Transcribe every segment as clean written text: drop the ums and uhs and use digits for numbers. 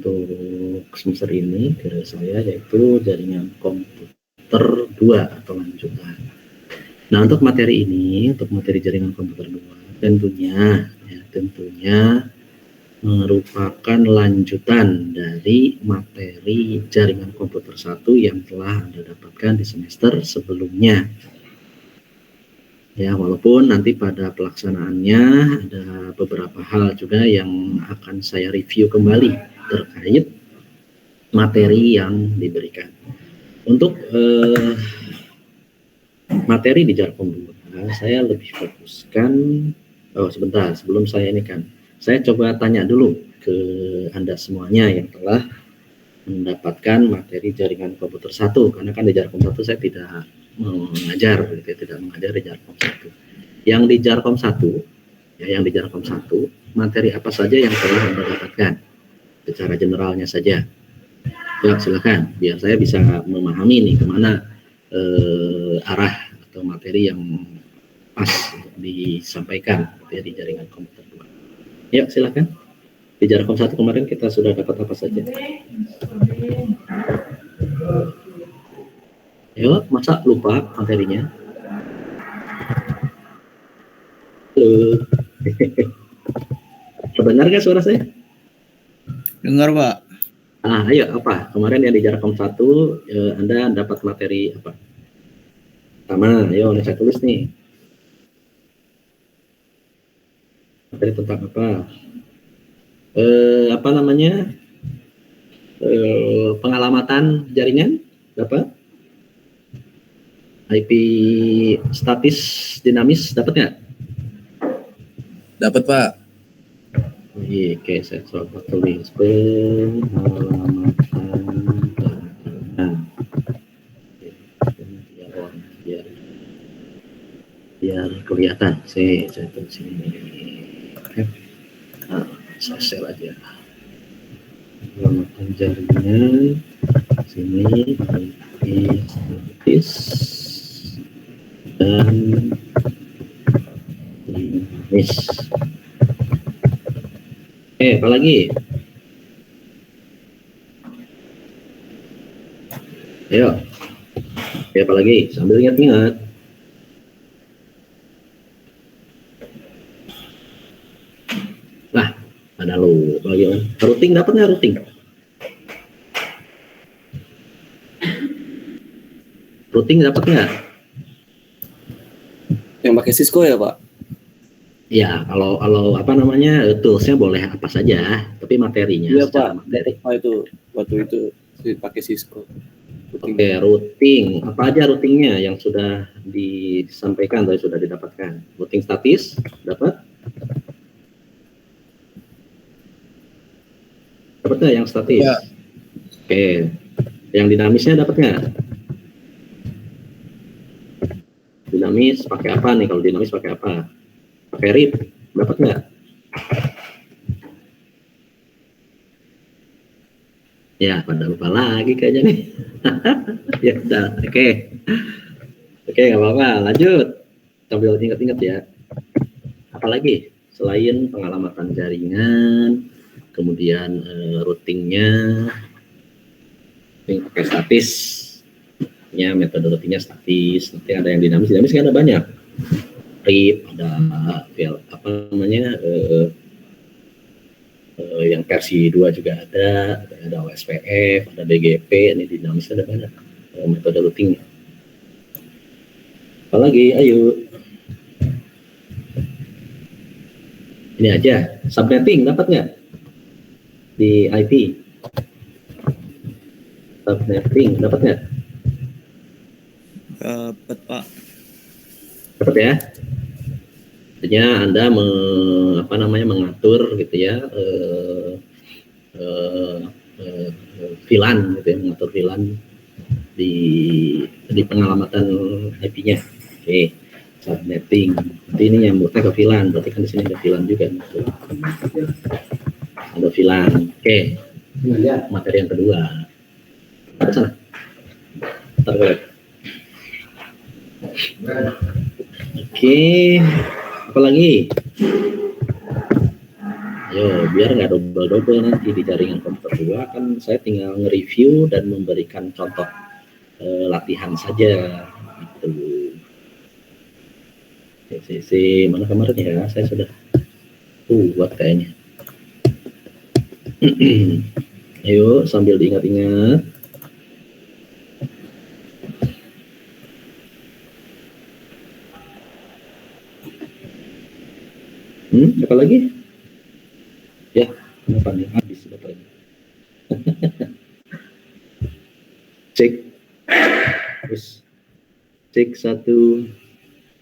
untuk semester ini ke saya, yaitu jaringan komputer 2 atau lanjutan. Nah, untuk materi ini, untuk materi jaringan komputer 2, tentunya merupakan lanjutan dari materi jaringan komputer 1 yang telah Anda dapatkan di semester sebelumnya. Ya, walaupun nanti pada pelaksanaannya ada beberapa hal juga yang akan saya review kembali terkait materi yang diberikan. Untuk materi di Jarkom 2, saya lebih fokuskan, sebentar, sebelum saya ini kan, saya coba tanya dulu ke Anda semuanya yang telah mendapatkan materi jaringan komputer 1, karena kan di Jarkom 1 saya tidak mengajar, tidak mengajar di Jarkom 1. Yang di Jarkom 1, yang di Jarkom 1, materi apa saja yang telah Anda dapatkan? Secara generalnya saja. Ya, silakan, biar saya bisa memahami nih kemana arah atau materi yang pas untuk disampaikan di jaringan komputer 2. Ya, silakan. Di Jarkom 1 kemarin kita sudah dapat apa saja? Ayo, masa lupa materinya? Halo. Sebenarnya nggak suara saya? Dengar, Pak. Ayo, apa? Kemarin yang di Jarkom 1, Anda dapat materi apa? Pertama, ayo, saya tulis nih. Materi tentang apa? Apa namanya? Pengalamatan jaringan, dapat? IP statis dinamis, dapat nggak? Dapat, Pak. Oke, saya coba tulis pengalamatan biar kelihatan. Saya tulis ini. Saya share aja. Pengalamatan jaringan sini IP statis dan dinamis. Apa lagi? Ayo. Apa lagi? Sambil ingat-ingat. Lah, ada lo bagaimana? Routing dapat nggak routing? Routing dapat nggak? Yang pakai Cisco ya, Pak? Ya, kalau apa namanya, toolsnya boleh apa saja, tapi materinya. Iya, Pak. Materi. Itu waktu itu pakai Cisco. Oke, routing. Apa aja routingnya yang sudah disampaikan atau sudah didapatkan? Routing statis dapat? Dapat nggak yang statis? Ya. Oke. Yang dinamisnya dapat nggak? Dinamis pakai apa nih? Kalau dinamis pakai apa? Pakai RIP, dapat nggak? Ya, pada lupa lagi kayaknya nih. Ya udah, oke, nggak apa-apa, lanjut. Sambil ingat-ingat ya. Apalagi selain pengalamatan jaringan, kemudian routingnya, ini pakai statis, ya metode routingnya statis. Nanti ada yang dinamis kan ada banyak. RIP, ada apa namanya, yang versi 2 juga ada OSPF, ada BGP, ini dinamis ada banyak metode routingnya. Apalagi, ayo. Ini aja, subnetting dapat nggak di IP? Subnetting dapat nggak? Dapat, Pak. Dapat ya? Artinya Anda mengatur gitu ya, VLAN gitu ya, mengatur VLAN di pengalamatan IP-nya. Oke, subnetting. Nanti ini nyambutnya ke VLAN, berarti kan di sini ada VLAN juga. Ada VLAN. Oke, materi yang kedua. Ada sana. Oke, apa lagi? Ayo, biar nggak double-double nanti di jaringan komputer 2 kan saya tinggal nge-review dan memberikan contoh latihan saja gitu. Si mana kemarin ya, saya sudah buat kayaknya. Ayo sambil diingat-ingat. Apa lagi? Ya, kenapa nih habis baterainya? Cek, terus cek 1.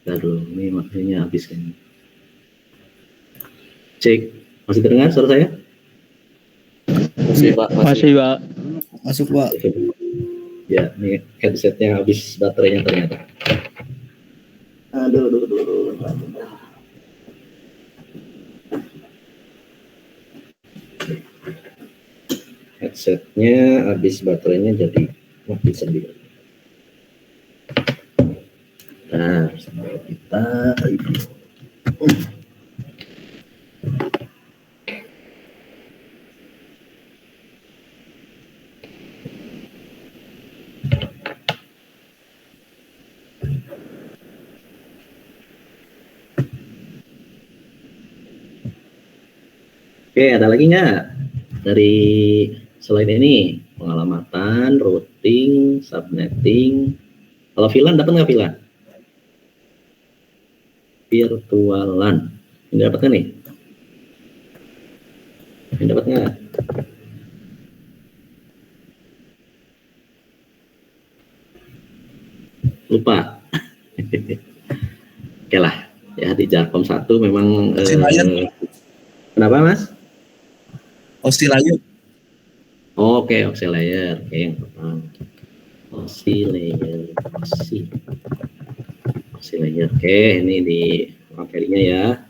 Aduh, ini materinya habis kan. Cek, masih terdengar suara saya? Masih Pak, Masih, Pak. Masuk, Pak. Ya, ini headsetnya habis baterainya ternyata. Aduh. Headsetnya habis baterainya jadi mati sendiri. Nah, sampai kita review. Oke, ada lagi nggak dari selain ini? Pengalamatan, routing, subnetting. Kalau VLAN dapat nggak VLAN? Virtualan. Ini dapat nggak nih? Ini dapat nggak? Lupa. Oke lah, ya di Jarkom 1 memang kenapa Mas? Oscillator. Oke, oscillator. Oke, yang pertama. Oscillator. Oke, ini di materinya ya.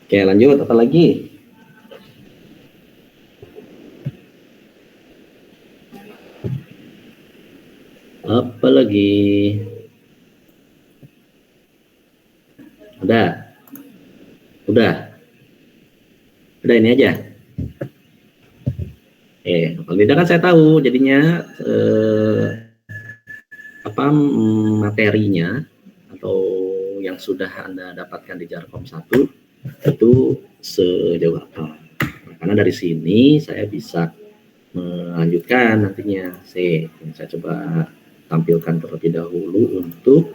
Oke, lanjut. Apa lagi? Apa lagi? Udah ini aja. Kalau tidak kan saya tahu jadinya materinya atau yang sudah Anda dapatkan di Jarkom 1 itu sejauh apa. Nah, karena dari sini saya bisa melanjutkan nantinya. Saya coba tampilkan terlebih dahulu untuk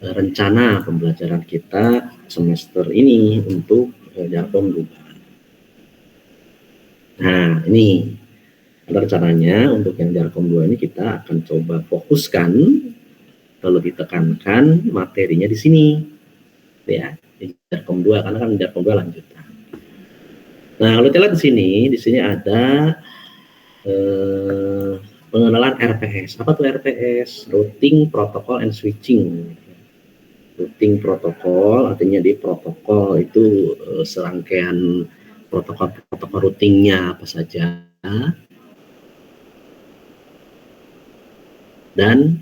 rencana pembelajaran kita semester ini untuk Jarkom 2. Nah, ini ada rencananya untuk yang Jarkom 2 ini kita akan coba fokuskan kalau ditekankan materinya di sini. Ya, di Jarkom 2 karena kan Jarkom 2 lanjutan. Nah, kalau kita lihat di sini ada pengenalan RPS. Apa tuh RPS? Routing, Protocol, and Switching. Routing protokol artinya di protokol itu serangkaian protokol routingnya apa saja dan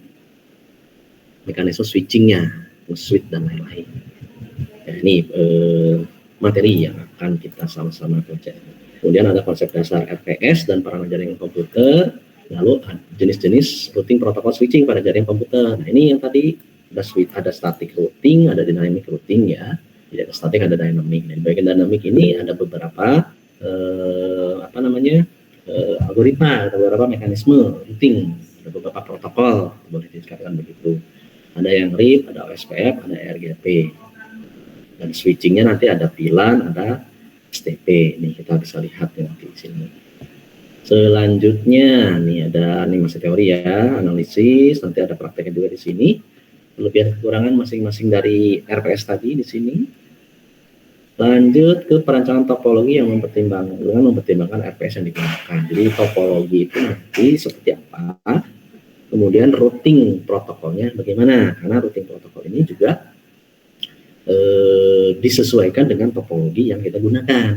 mekanisme switchingnya, switch dan lain-lain. Ya, ini materi yang akan kita sama-sama pelajari. Kemudian ada konsep dasar RPS dan peranan jaringan komputer, lalu jenis-jenis routing protokol switching pada jaringan komputer. Nah, ini yang tadi ada static routing, ada dynamic routing ya. Jadi ada static, ada dynamic. Nah, di bagian dynamic ini ada beberapa algoritma, ada beberapa mekanisme routing, ada beberapa protokol, boleh dikatakan begitu. Ada yang RIP, ada OSPF, ada RGP. Dan switchingnya nanti ada VLAN, ada STP. Ini kita bisa lihat nanti di sini. Selanjutnya nih masih teori ya, analisis, nanti ada prakteknya juga di sini. Kelebihan kekurangan masing-masing dari RPS tadi di sini. Lanjut ke perancangan topologi yang mempertimbangkan RPS yang digunakan. Jadi topologi itu nanti seperti apa, kemudian routing protokolnya bagaimana, karena routing protokol ini juga disesuaikan dengan topologi yang kita gunakan.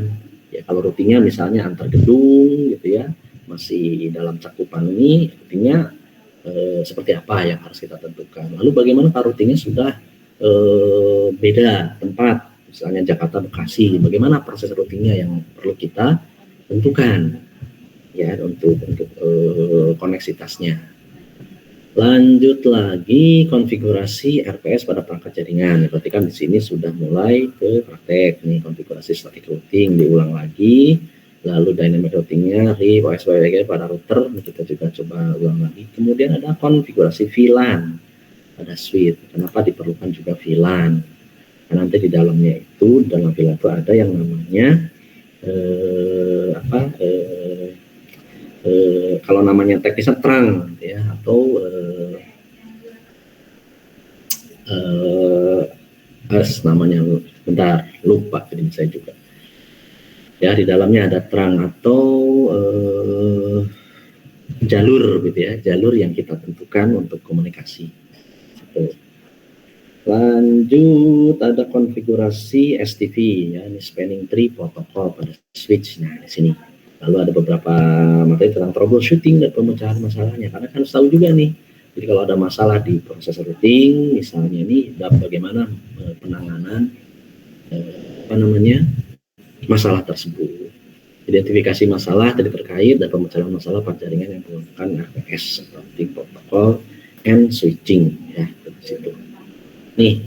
Ya, kalau routingnya misalnya antar gedung gitu ya, masih dalam cakupan ini, routingnya seperti apa yang harus kita tentukan. Lalu bagaimana kalau routingnya sudah beda tempat, misalnya Jakarta Bekasi, bagaimana proses routingnya yang perlu kita tentukan ya untuk koneksitasnya. Lanjut lagi konfigurasi RPS pada perangkat jaringan. Berarti kan di sini sudah mulai ke praktek nih, konfigurasi static routing diulang lagi, lalu dynamic routingnya RIP, OSPWG pada router kita juga coba ulang lagi. Kemudian ada konfigurasi VLAN pada switch. Kenapa diperlukan juga VLAN? Karena nanti di dalamnya itu, dalam VLAN itu ada yang namanya kalau namanya teknisnya terang ya, atau namanya bentar lupa jadi saya juga ya, di dalamnya ada terang atau jalur gitu ya, jalur yang kita tentukan untuk komunikasi gitu. Lanjut ada konfigurasi STV ya, ini spanning tree protokol pada switch. Nah di sini lalu ada beberapa materi tentang troubleshooting dan pemecahan masalahnya, karena kan harus tahu juga nih, jadi kalau ada masalah di proses routing misalnya ini bagaimana penanganan masalah tersebut, identifikasi masalah tadi terkait dan pemecahan masalah pada jaringan yang menggunakan RPS atau routing protocol and switching ya di situ. Nih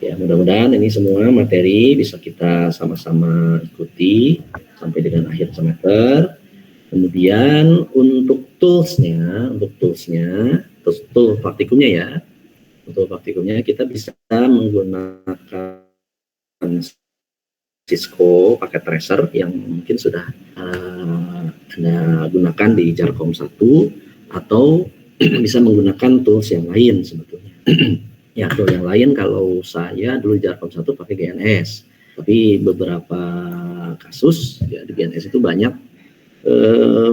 ya, mudah-mudahan ini semua materi bisa kita sama-sama ikuti sampai dengan akhir semester. Kemudian untuk toolsnya, tool praktikumnya ya, untuk praktikumnya kita bisa menggunakan Cisco paket tracer yang mungkin sudah Anda gunakan di Jarcom 1, atau bisa menggunakan tools yang lain sebetulnya. Ya, tool yang lain kalau saya dulu di Jarcom 1 pakai GNS, tapi beberapa kasus ya di GNS itu banyak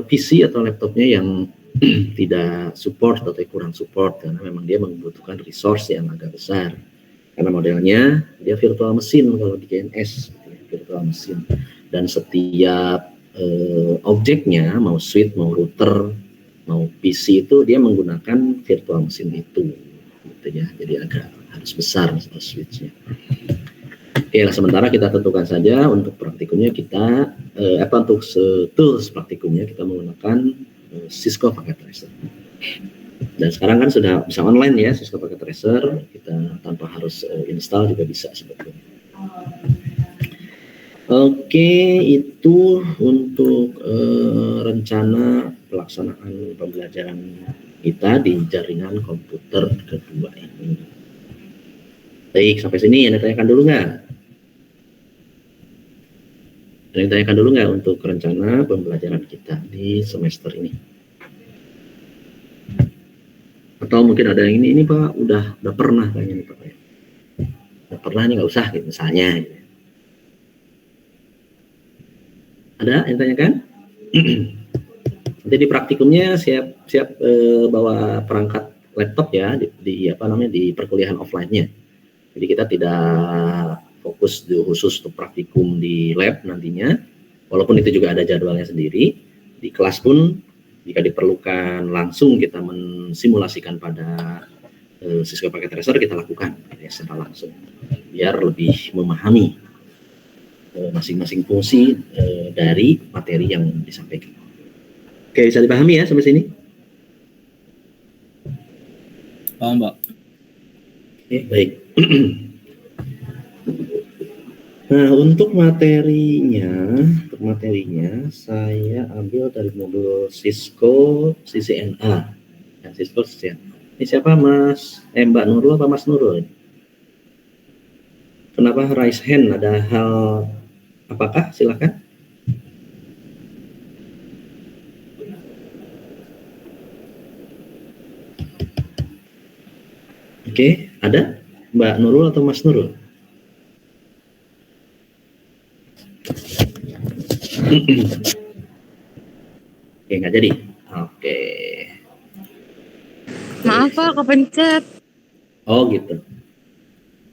PC atau laptopnya yang tidak support atau kurang support, karena memang dia membutuhkan resource yang agak besar, karena modelnya dia virtual mesin kalau di GNS, virtual mesin, dan setiap objeknya mau switch, mau router, mau PC itu dia menggunakan virtual mesin itu gitu ya, jadi agak harus besar switchnya. Oke, sementara kita tentukan saja untuk praktikumnya kita untuk tools praktikumnya kita menggunakan Cisco Packet Tracer. Dan sekarang kan sudah bisa online ya Cisco Packet Tracer, kita tanpa harus install juga bisa sebetulnya. Oke, itu untuk rencana pelaksanaan pembelajaran kita di jaringan komputer kedua ini. Baik, sampai sini yang ditanyakan dulu nggak? Ada yang ditanyakan dulu nggak untuk rencana pembelajaran kita di semester ini? Atau mungkin ada yang ini Pak, udah pernah kayaknya nih Pak. Udah pernah nih, nggak usah gitu misalnya. Gitu. Ada yang ditanyakan? Nanti di praktikumnya siap bawa perangkat laptop ya di perkuliahan offline-nya. Jadi kita tidak fokus khusus untuk praktikum di lab nantinya, walaupun itu juga ada jadwalnya sendiri. Di kelas pun jika diperlukan langsung kita mensimulasikan pada Cisco Packet Tracer, kita lakukan ya, secara langsung biar lebih memahami masing-masing fungsi dari materi yang disampaikan. Oke, bisa dipahami ya sampai sini? Paham, Pak. Oke, baik. Nah, untuk materinya saya ambil dari modul Cisco CCNA. Ya, Cisco CCNA. Ini siapa Mas? Mbak Nurul apa Mas Nurul? Kenapa raise hand? Ada hal apakah? Silakan. Oke, ada Mbak Nurul atau Mas Nurul? Oke, nggak jadi. Oke. Maaf Pak, kepencet. Oh gitu.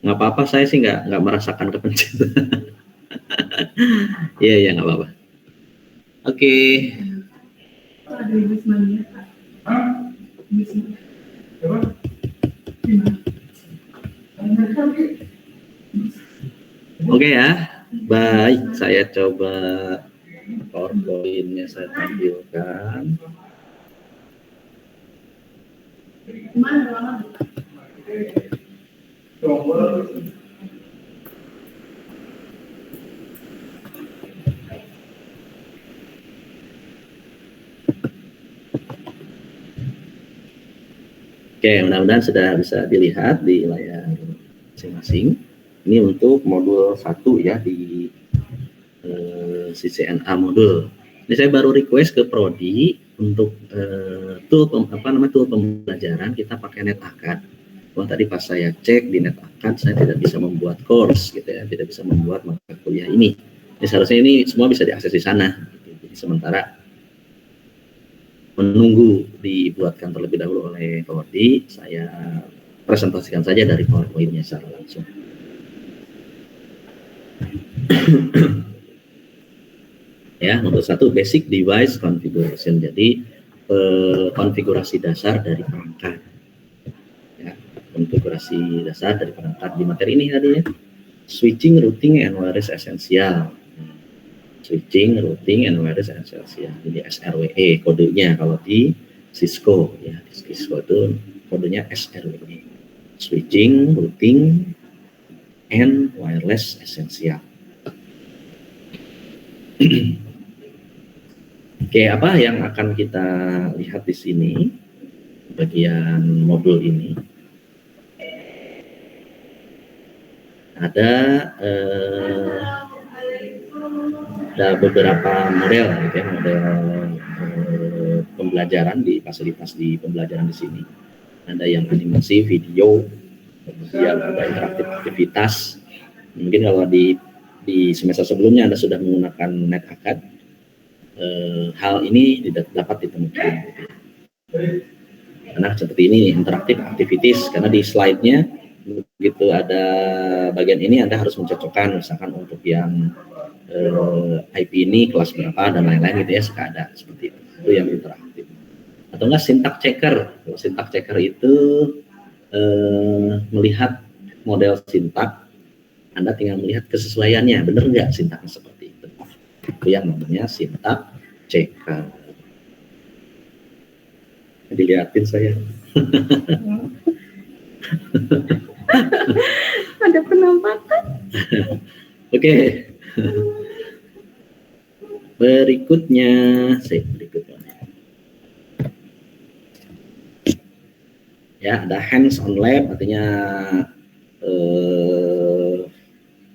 Nggak apa-apa, saya sih nggak merasakan kepencet. Iya, nggak apa-apa. Oke. Oke ya, baik. Saya coba PowerPoint-nya saya tampilkan. Oke, mudah-mudahan sudah bisa dilihat di layar masing-masing. Ini untuk modul 1 ya di CCNA modul. Ini saya baru request ke Prodi untuk tool pembelajaran kita pakai NetAcad. Wah, tadi pas saya cek di NetAcad saya tidak bisa membuat course gitu ya, tidak bisa membuat mata kuliah ini. Jadi seharusnya ini semua bisa diakses di sana. Jadi sementara menunggu dibuatkan terlebih dahulu oleh Prodi, saya presentasikan saja dari PowerPoint-nya secara langsung. Ya, nomor 1 basic device configuration. Jadi konfigurasi dasar dari perangkat. Ya, konfigurasi dasar dari perangkat di materi ini tadi ya. Switching, routing, and wireless essential. Switching, routing, and wireless essential. Jadi SRWE kodenya kalau di Cisco ya. Di Cisco itu kodenya SRWE. Switching, routing, and wireless essential. Oke, apa yang akan kita lihat di sini bagian modul ini? Ada beberapa model, gitu ya, model pembelajaran di fasilitas di pembelajaran di sini. Ada yang animasi, video, kemudian ada interaktif aktivitas. Mungkin kalau di semester sebelumnya Anda sudah menggunakan NetAcad, hal ini tidak dapat ditemukan. Gitu. Karena seperti ini interaktif activities, karena di slide-nya begitu ada bagian ini Anda harus mencocokkan, misalkan untuk yang IP ini kelas berapa dan lain-lain gitu ya, suka ada seperti itu yang interaktif. Atau enggak syntax checker. Kalau syntax checker itu melihat model sintak, Anda tinggal melihat kesesuaiannya, benar nggak sintaknya seperti itu. Itu yang namanya syntax checker. Dilihatin saya. Ada penampakan. Oke. Berikutnya. Ya, ada hands-on lab, artinya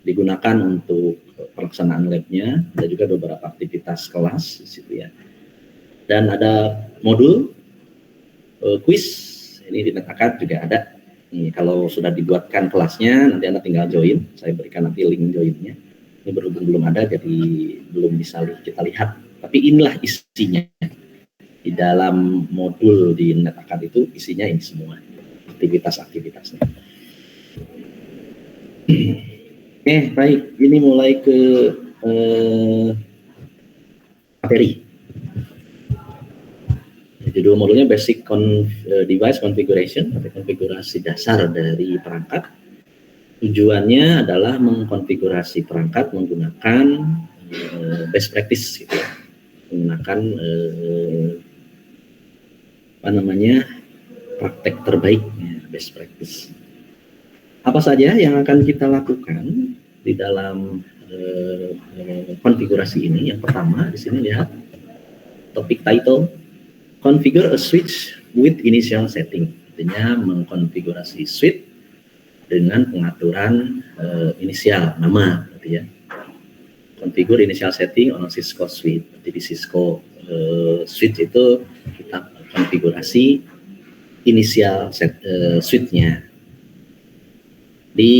digunakan untuk pelaksanaan labnya. Ada juga beberapa aktivitas kelas di situ ya. Dan ada modul quiz, ini di NetAcad juga ada. Nih, kalau sudah dibuatkan kelasnya, nanti Anda tinggal join. Saya berikan nanti link joinnya. Ini berhubung belum ada, jadi belum bisa kita lihat. Tapi inilah isinya. Di dalam modul di NetAcad itu isinya ini semua, aktivitas-aktivitasnya. Oke, baik. Ini mulai ke materi. Judul modulnya Basic Device Configuration, atau konfigurasi dasar dari perangkat. Tujuannya adalah mengkonfigurasi perangkat menggunakan best practice, gitu ya. Menggunakan praktek terbaik, best practice. Apa saja yang akan kita lakukan di dalam konfigurasi ini? Yang pertama di sini lihat topik title, configure a switch with initial setting, artinya mengkonfigurasi switch dengan pengaturan inisial nama, gitu ya. Configure initial setting on a Cisco switch. Jadi di Cisco switch itu kita konfigurasi inisial switch-nya. Di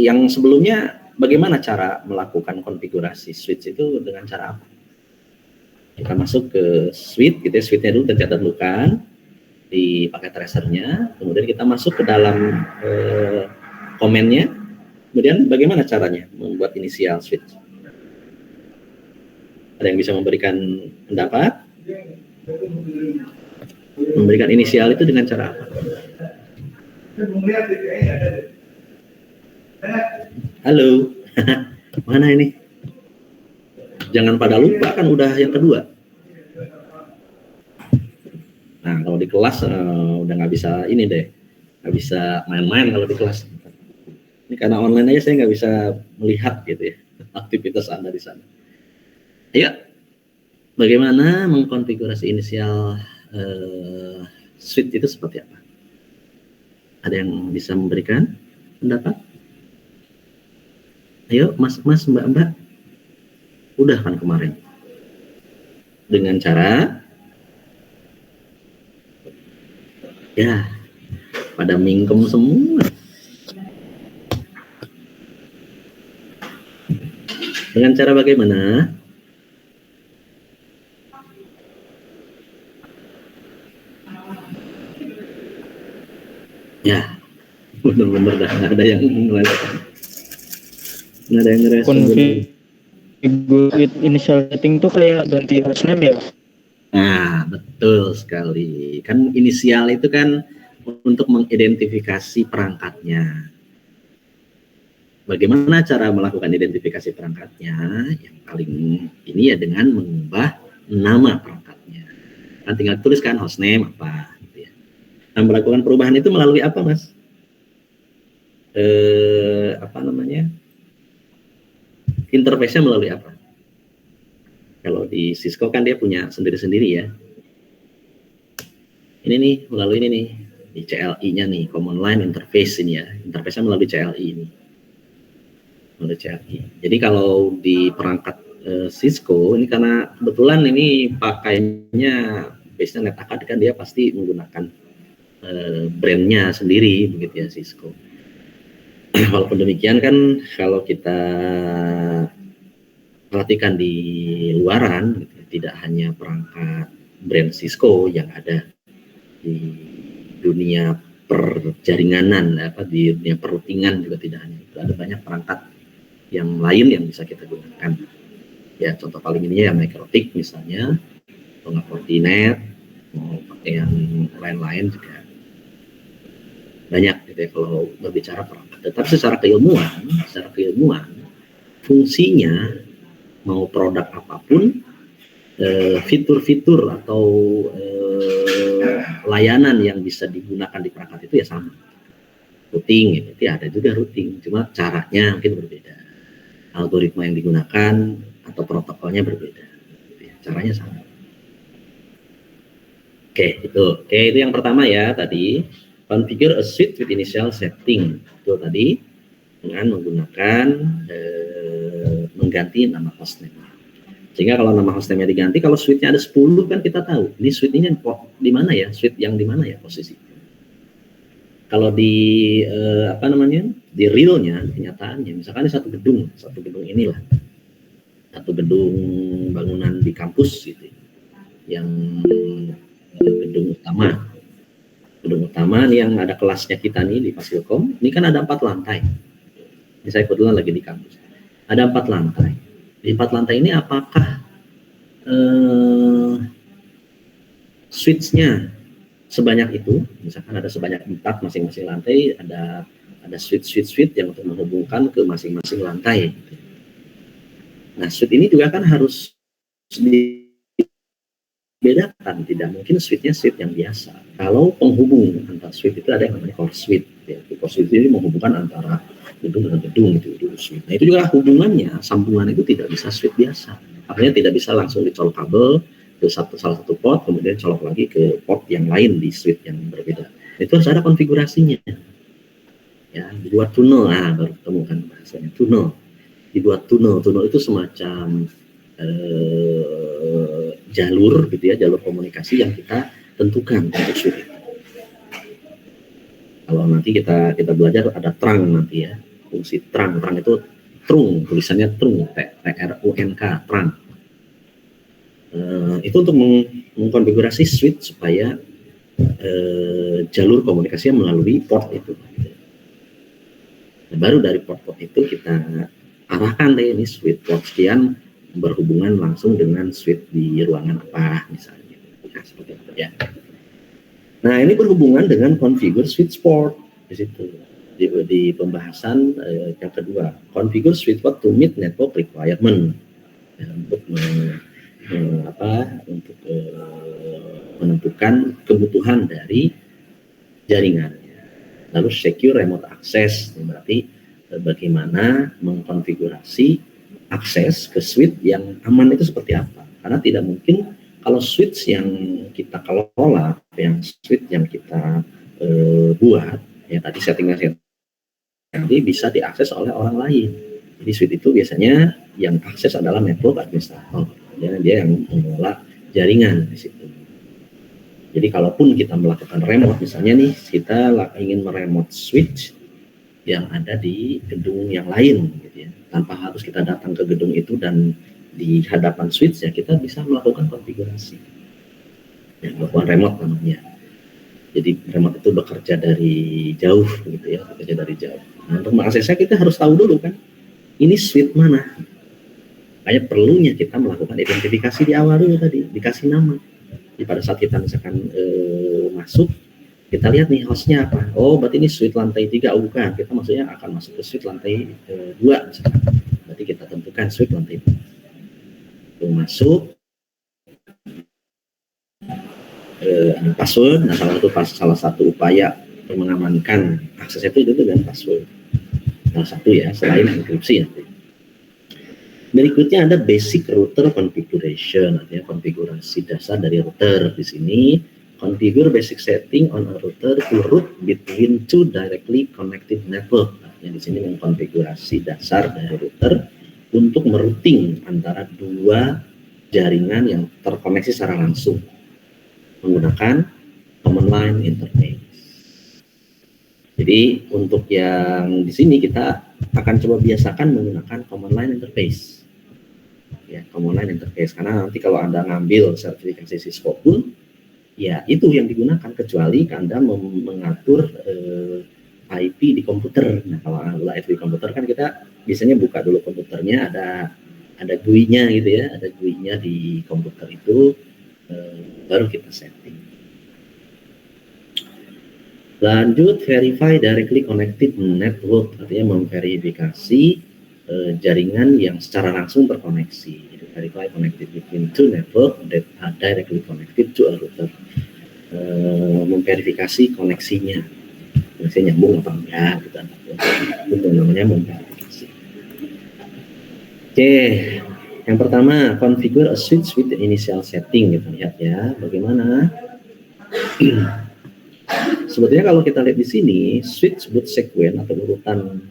yang sebelumnya bagaimana cara melakukan konfigurasi switch itu, dengan cara apa? Kita masuk ke switch, gitu ya, switch-nya dulu kita dahulukan di paket tracernya, kemudian kita masuk ke dalam komennya, kemudian bagaimana caranya membuat inisial switch? Ada yang bisa memberikan pendapat? Memberikan inisial itu dengan cara apa? Halo. Mana ini? Jangan pada lupa kan udah yang kedua. Nah kalau di kelas udah nggak bisa ini deh, nggak bisa main-main kalau di kelas. Ini karena online aja saya nggak bisa melihat gitu ya aktivitas Anda di sana. Ayo, bagaimana mengkonfigurasi inisial suite itu seperti apa? Ada yang bisa memberikan pendapat? Ayo, mas, mbak, udah kan kemarin dengan cara ya pada mingkem semua. Dengan cara bagaimana? Ya, benar-benar nggak ada yang ngerespon. Nggak ada yang ngerespon. Configure initial setting tuh kayak ganti hostname ya? Nah, betul sekali. Kan inisial itu kan untuk mengidentifikasi perangkatnya. Bagaimana cara melakukan identifikasi perangkatnya? Yang paling ini ya dengan mengubah nama perangkatnya. Kan tinggal tuliskan hostname apa. Nah, melakukan perubahan itu melalui apa, Mas? Apa namanya? Interface-nya melalui apa? Kalau di Cisco kan dia punya sendiri-sendiri ya. Ini nih, melalui ini nih, di CLI-nya nih, Common Line Interface ini ya. Interface-nya melalui CLI ini. Melalui CLI. Jadi kalau di perangkat Cisco, ini karena kebetulan ini pakainya base-nya NetAcad kan dia pasti menggunakan brandnya sendiri begitu ya Cisco. Walaupun demikian kan kalau kita perhatikan di luaran gitu, tidak hanya perangkat brand Cisco yang ada di dunia perjaringanan di dunia perutingan juga tidak hanya itu, ada banyak perangkat yang lain yang bisa kita gunakan ya. Contoh paling ini ya Microtik misalnya, atau nggak Fortinet, mau pakai yang lain-lain juga banyak gitu ya kalau berbicara perangkat. Tetapi secara keilmuan fungsinya mau produk apapun, fitur-fitur atau layanan yang bisa digunakan di perangkat itu ya sama. Routing gitu ya, ada juga routing, cuma caranya mungkin berbeda, algoritma yang digunakan atau protokolnya berbeda gitu ya. Caranya sama. Oke, itu yang pertama ya tadi. Configure a suite with initial setting. Itu tadi dengan menggunakan mengganti nama hostname. Sehingga kalau nama hostname-nya diganti, kalau suite-nya ada 10 kan kita tahu ini suite-nya di mana ya, suite yang di mana ya posisi. Kalau di di real-nya, kenyataannya, misalkan di satu gedung inilah, satu gedung bangunan di kampus gitu, yang gedung utama nih yang ada kelasnya kita nih di Fasilkom, ini kan ada 4 lantai. Ini saya kebetulan lagi di kampus. Ada 4 lantai. Di 4 lantai ini apakah switch-nya sebanyak itu? Misalkan ada sebanyak 4 masing-masing lantai, ada switch yang untuk menghubungkan ke masing-masing lantai. Nah, switch ini juga kan harus bedakan, tidak mungkin switch-nya switch yang biasa. Kalau penghubung antar switch itu ada yang namanya core switch. Ya. Core switch ini menghubungkan antara gedung dengan gedung itu switch. Nah itu juga hubungannya, sambungan itu tidak bisa switch biasa. Artinya tidak bisa langsung dicolok kabel ke salah satu port, kemudian colok lagi ke port yang lain di switch yang berbeda. Itu harus ada konfigurasinya. Ya, dibuat tunnel, baru ketemu kan bahasanya tunnel. Dibuat tunnel itu semacam jalur gitu ya, jalur komunikasi yang kita tentukan untuk switch itu. Kalau nanti kita belajar ada trunk nanti ya, fungsi trunk itu trunk, tulisannya trunk, T-R-U-N-K, trunk. Itu untuk mengkonfigurasi switch supaya jalur komunikasinya melalui port itu. Nah, baru dari port itu kita arahkan deh ini switch port sekian berhubungan langsung dengan switch di ruangan apa misalnya. Nah, seperti itu ya. Nah, ini berhubungan dengan configure switch port di situ. di pembahasan yang kedua, configure switchboard to meet network requirement, ya, untuk menentukan kebutuhan dari jaringannya. Lalu secure remote access, berarti bagaimana mengkonfigurasi akses ke switch yang aman itu seperti apa? Karena tidak mungkin kalau switch yang kita kelola, yang switch yang kita buat, ya tadi settingnya nanti bisa diakses oleh orang lain. Jadi switch itu biasanya yang akses adalah network administrator, dia yang mengelola jaringan di situ. Jadi kalaupun kita melakukan remote, misalnya nih kita ingin meremote switch yang ada di gedung yang lain, gitu ya, tanpa harus kita datang ke gedung itu dan di hadapan switch ya kita bisa melakukan konfigurasi. Ya, melakukan remote namanya. Jadi remote itu bekerja dari jauh, gitu ya, bekerja dari jauh. Nah, untuk mengaksesnya kita harus tahu dulu kan, ini switch mana. Kayak perlunya kita melakukan identifikasi di awal dulu tadi, dikasih nama. Jadi pada saat kita misalkan masuk, kita lihat nih hostnya apa. Oh, berarti ini suite lantai 3. Oh, bukan. Kita maksudnya akan masuk ke suite lantai 2 misalkan. Berarti kita tentukan suite lantai 2. Masuk, password. Nah, salah satu upaya untuk mengamankan akses itu dengan password. Salah satu ya, selain enkripsi nanti. Berikutnya ada basic router configuration, artinya konfigurasi dasar dari router. Di sini configure basic setting on a router to route between two directly connected network. Artinya di sini mengkonfigurasi dasar dari router untuk merouting antara dua jaringan yang terkoneksi secara langsung menggunakan command line interface. Jadi untuk yang di sini kita akan coba biasakan menggunakan command line interface. Ya, command line interface, karena nanti kalau Anda ngambil sertifikasi Cisco pun ya itu yang digunakan, kecuali Anda mengatur IP di komputer. Nah, kalau Anda IP di komputer kan kita biasanya buka dulu komputernya, ada GUI-nya gitu ya, ada GUI-nya di komputer itu, baru kita setting. Lanjut, verify directly connected network, artinya memverifikasi jaringan yang secara langsung terkoneksi. Jadi verify connected between two network that are directly connected to a router. Memverifikasi koneksinya nyambung apa enggak gitu. Itu namanya memverifikasi. Oke, yang pertama configure a switch with the initial setting. Kita lihat ya bagaimana. Sebetulnya kalau kita lihat di sini, switch boot sequence atau urutan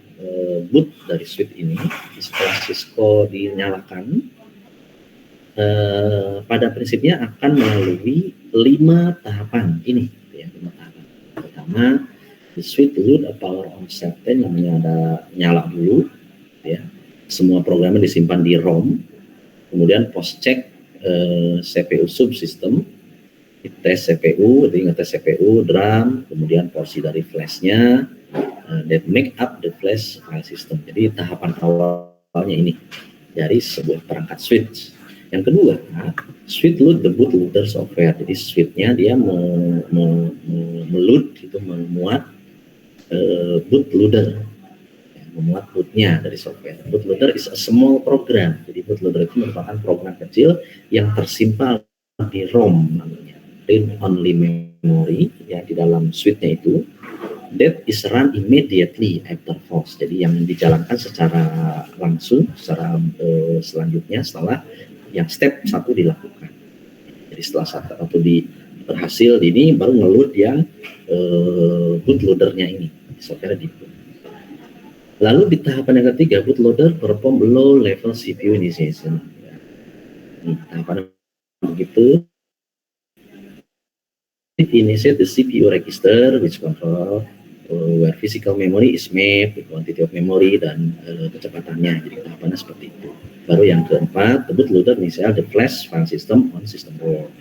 boot dari switch ini setelah Cisco dinyalakan, pada prinsipnya akan melalui 5 tahapan ini, ya, 5 tahapan. Pertama, the switch load a power on setting, namanya ada nyala dulu, ya. Semua programnya disimpan di ROM. Kemudian post check CPU subsystem, tes CPU, jadi ngetes CPU, DRAM, kemudian porsi dari flashnya, that make up the flash file system. Jadi tahapan awalnya ini dari sebuah perangkat switch. Yang kedua, switch load the bootloader software. Jadi switch-nya dia meload, itu memuat bootloader, memuat bootnya dari software. Bootloader is a small program. Jadi bootloader itu merupakan program kecil yang tersimpan di ROM, namanya read only memory, ya, di dalam switch-nya itu, that is run immediately after force. Jadi yang dijalankan secara langsung, secara selanjutnya setelah yang step 1 dilakukan. Jadi setelah satu berhasil ini baru ngeload yang bootloadernya ini, software di boot. Lalu di tahapan yang ketiga, bootloader perform low level CPU initiation. Ini tahapan begitu. It initiate the CPU register which control where physical memory is mapped, the quantity of memory, dan kecepatannya. Jadi tahapannya seperti itu. Baru yang keempat, the bootloader initial the flash file system on system board.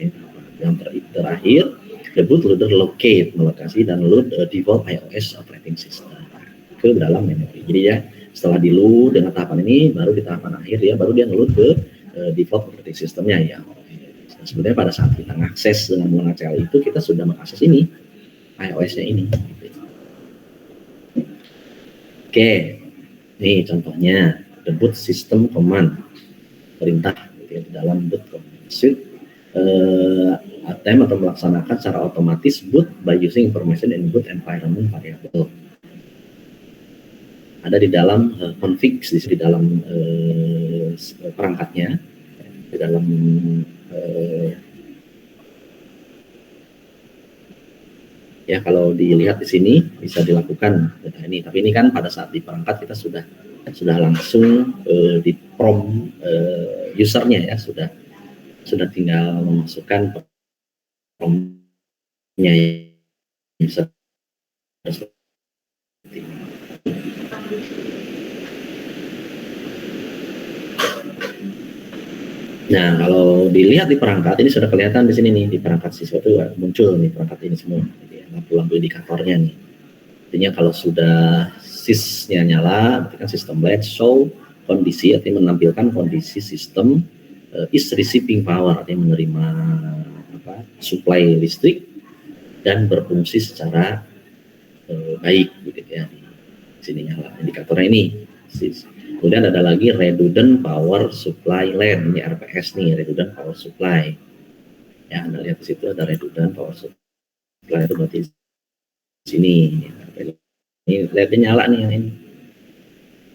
Yang terakhir, the bootloader locate, melokasi dan load default iOS operating system ke dalam memori. Jadi ya setelah di load dengan tahapan ini, baru di tahapan akhir ya baru dia ngeload ke default operating systemnya ya. Nah, sebenarnya pada saat kita mengakses dengan menggunakan CL itu, kita sudah mengakses ini iOS-nya ini. Oke, nih contohnya the boot system command, perintah gitu ya, di dalam boot command suite attempt atau melaksanakan secara otomatis boot by using information in boot environment variable. Ada di dalam config, di dalam perangkatnya, di dalam ya kalau dilihat di sini bisa dilakukan ini, tapi ini kan pada saat di perangkat kita sudah langsung di prompt usernya ya, sudah tinggal memasukkan promptnya user. Nah, kalau dilihat di perangkat ini sudah kelihatan di sini nih, di perangkat siswa itu muncul nih perangkat ini semua, lampu-lampu indikatornya nih. Artinya kalau sudah sys-nya nyala, berarti kan sistem LED show kondisi, artinya menampilkan kondisi sistem is receiving power, artinya menerima supply listrik dan berfungsi secara baik, gitu ya. Di sini nyala indikatornya ini. Kemudian ada lagi redundant power supply LED, ini RPS nih, redundant power supply. Ya, Anda lihat di situ ada redundant power supply, itu berarti di sini. Ini LED-nya nyala nih yang ini.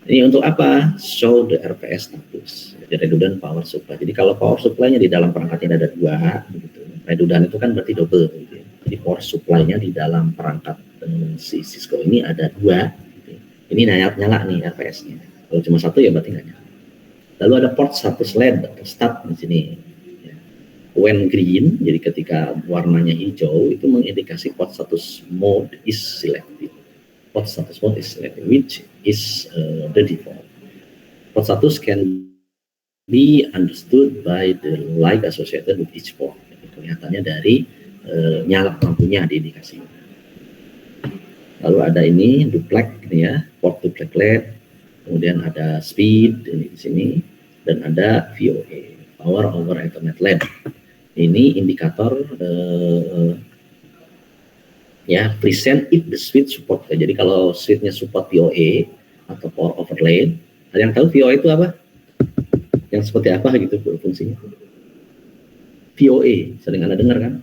Ini untuk apa? Show the RPS status, jadi redundant power supply. Jadi kalau power supply-nya di dalam perangkatnya ada 2, gitu. Redundant itu kan berarti double, gitu ya. Jadi power supply-nya di dalam perangkat si Cisco ini ada 2. Gitu. Ini nyala nih RPS-nya. Kalau cuma 1 ya berarti nggak nyala. Lalu ada port status LED atau start di sini. Ya. When green, jadi ketika warnanya hijau itu mengindikasi port status mode is selected. Port status mode is selected, which is the default. Port status can be understood by the light associated with each port. Jadi, kelihatannya dari nyala lampunya di indikasi. Lalu ada ini duplex ini ya, port duplex LED. Kemudian ada speed ini di sini, dan ada VOA, power over Ethernet LED. Ini indikator ya present if the switch support. Jadi kalau switchnya support VOA atau power over LED, ada yang tahu VOA itu apa? Yang seperti apa gitu fungsinya? VOA, sering Anda dengar kan?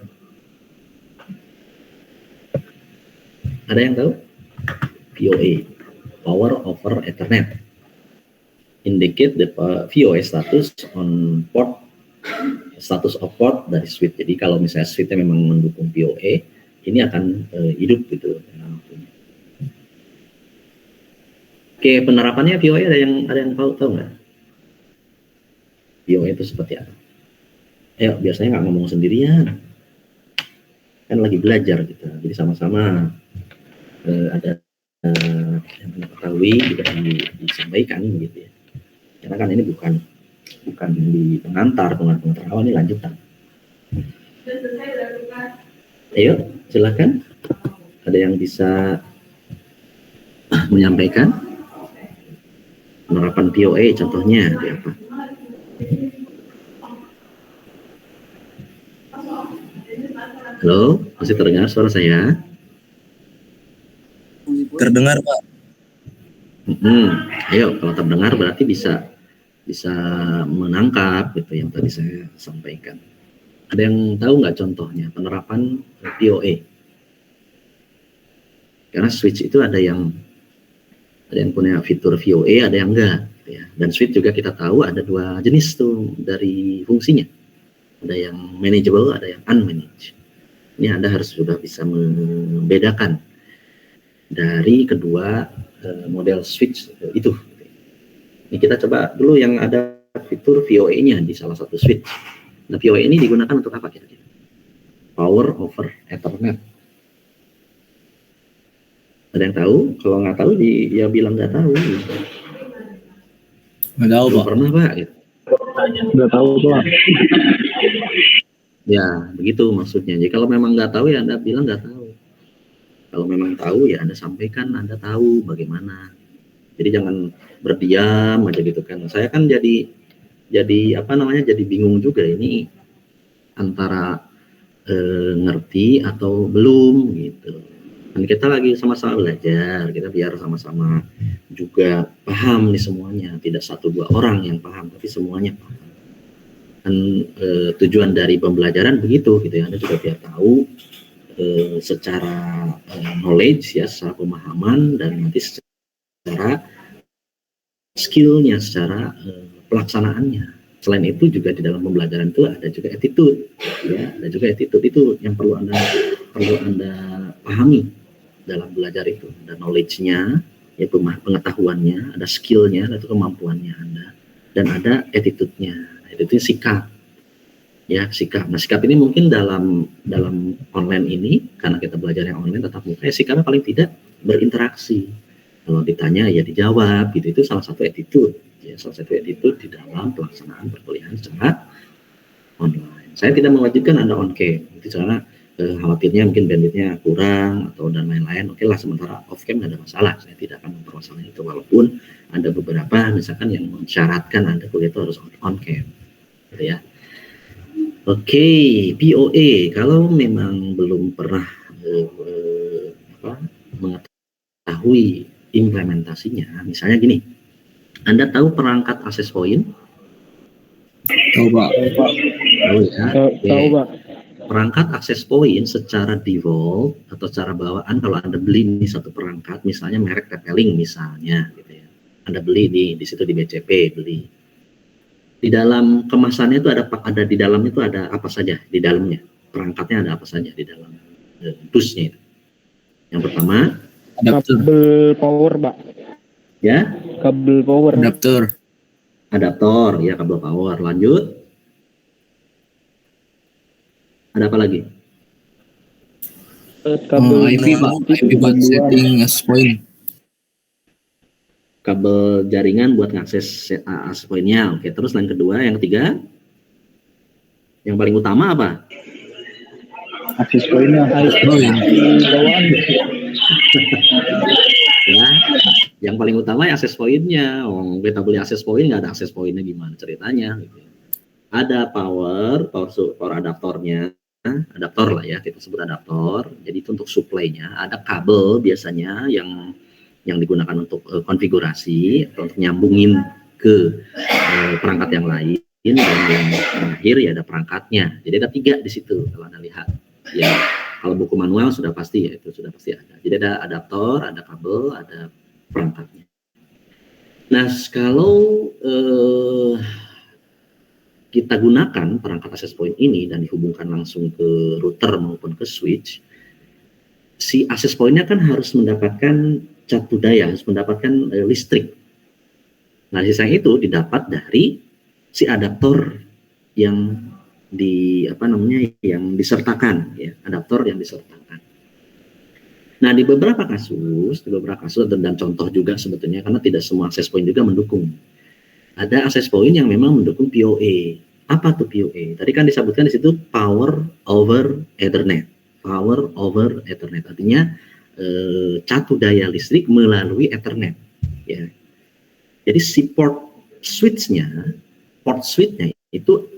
Ada yang tahu? VOA, power over Ethernet, indicate the VOA status on port, status of port dari switch. Jadi kalau misalnya switchnya memang mendukung VOA, ini akan hidup gitu. Oke, penerapannya VOA ada yang tahu nggak? VOA itu seperti apa? Ayo, biasanya nggak ngomong sendirian, kan lagi belajar gitu. Jadi sama-sama ada yang mengetahui juga disampaikan gitu ya. Karena kan ini bukan di pengantar awal, ini lanjutan. Ayo, silakan. Ada yang bisa menyampaikan penerapan VOA contohnya di apa? Halo, masih terdengar suara saya? Terdengar, Pak. Ayo, kalau terdengar berarti bisa menangkap gitu yang tadi saya sampaikan. Ada yang tahu nggak contohnya penerapan VOA? Karena switch itu ada yang punya fitur VOA, ada yang enggak. Gitu ya. Dan switch juga kita tahu ada 2 jenis tuh dari fungsinya. Ada yang manageable, ada yang unmanaged. Ini Anda harus sudah bisa membedakan dari kedua model switch itu. Ini kita coba dulu yang ada fitur VOA-nya di salah satu switch. Nah, VOA ini digunakan untuk apa kira-kira? Power over Ethernet. Ada yang tahu? Kalau nggak tahu, dia bilang nggak tahu. Nggak tahu, Pak. Pernah, Pak? Gitu. Nggak tahu, Pak. Ya, begitu maksudnya. Jadi kalau memang nggak tahu, ya Anda bilang nggak tahu. Kalau memang tahu, ya Anda sampaikan Anda tahu bagaimana. Jadi jangan berdiam aja gitu kan. Saya kan jadi jadi bingung juga ini antara ngerti atau belum gitu. Dan kita lagi sama-sama belajar, kita biar sama-sama juga paham nih semuanya, tidak 1-2 orang yang paham, tapi semuanya paham. Dan tujuan dari pembelajaran begitu gitu ya, Anda juga biar tahu secara knowledge ya, secara pemahaman, dan nanti secara skillnya, secara pelaksanaannya. Selain itu juga di dalam pembelajaran itu ada juga attitude, ya, ada juga attitude itu yang perlu anda pahami dalam belajar itu. Ada knowledge-nya, ya, pengetahuannya, ada skillnya, ada kemampuannya Anda, dan ada attitude-nya. Itu sikap, ya, sikap. Nah, sikap ini mungkin dalam online ini, karena kita belajar yang online tetap muka, ya, sikapnya paling tidak berinteraksi. Kalau ditanya ya dijawab, gitu. Itu salah satu attitude, ya, salah satu attitude di dalam pelaksanaan perkuliahan secara online. Saya tidak mewajibkan Anda on cam, itu karena khawatirnya mungkin bandwidthnya kurang atau dan lain-lain. Oke lah, sementara off cam nggak ada masalah, saya tidak akan mempermasalahkan itu, walaupun ada beberapa misalkan yang mensyaratkan Anda kuliah itu harus on cam, gitu ya. Oke, POA kalau memang belum pernah mengetahui implementasinya, misalnya gini, Anda tahu perangkat access point? Tahu Pak. Tahu ya. Tahu Pak. Perangkat access point secara default atau secara bawaan, kalau Anda beli nih satu perangkat, misalnya merek TP-Link misalnya, gitu ya. Anda beli di situ di BCP beli. Di dalam kemasannya itu ada di dalam itu ada apa saja di dalamnya? Perangkatnya ada apa saja di dalam busnya itu? Yang pertama, kabel power, Pak. Ya? Kabel power. Adaptor, ya, kabel power. Lanjut. Ada apa lagi? Kabel IP Pak, IP buat setting access point. Kabel jaringan buat ngakses access point-nya. Oke, terus yang kedua, yang ketiga, yang paling utama apa? Access point-nya. Ya, yang paling utama ya access point-nya. Oh, kita beli access point, nggak ada access point-nya, gimana ceritanya? Gitu. Ada power adaptornya, adaptor lah ya, kita sebut adaptor. Jadi itu untuk supply-nya. Ada kabel biasanya yang digunakan untuk konfigurasi atau untuk nyambungin ke perangkat yang lain, dan yang terakhir ya ada perangkatnya. Jadi ada 3 di situ kalau Anda lihat. Ya, kalau buku manual sudah pasti ya, itu sudah pasti ada. Jadi ada adaptor, ada kabel, ada perangkatnya. Nah, kalau kita gunakan perangkat access point ini dan dihubungkan langsung ke router maupun ke switch, si access point-nya kan harus mendapatkan catu daya, harus mendapatkan listrik. Nah, sisanya itu didapat dari si adaptor yang yang disertakan, ya, adaptor yang disertakan. Nah, di beberapa kasus dan contoh juga sebetulnya, karena tidak semua access point juga mendukung. Ada access point yang memang mendukung PoE. Apa tuh PoE? Tadi kan disebutkan di situ power over Ethernet. Power over Ethernet artinya catu daya listrik melalui Ethernet. Ya. Jadi si port switch-nya itu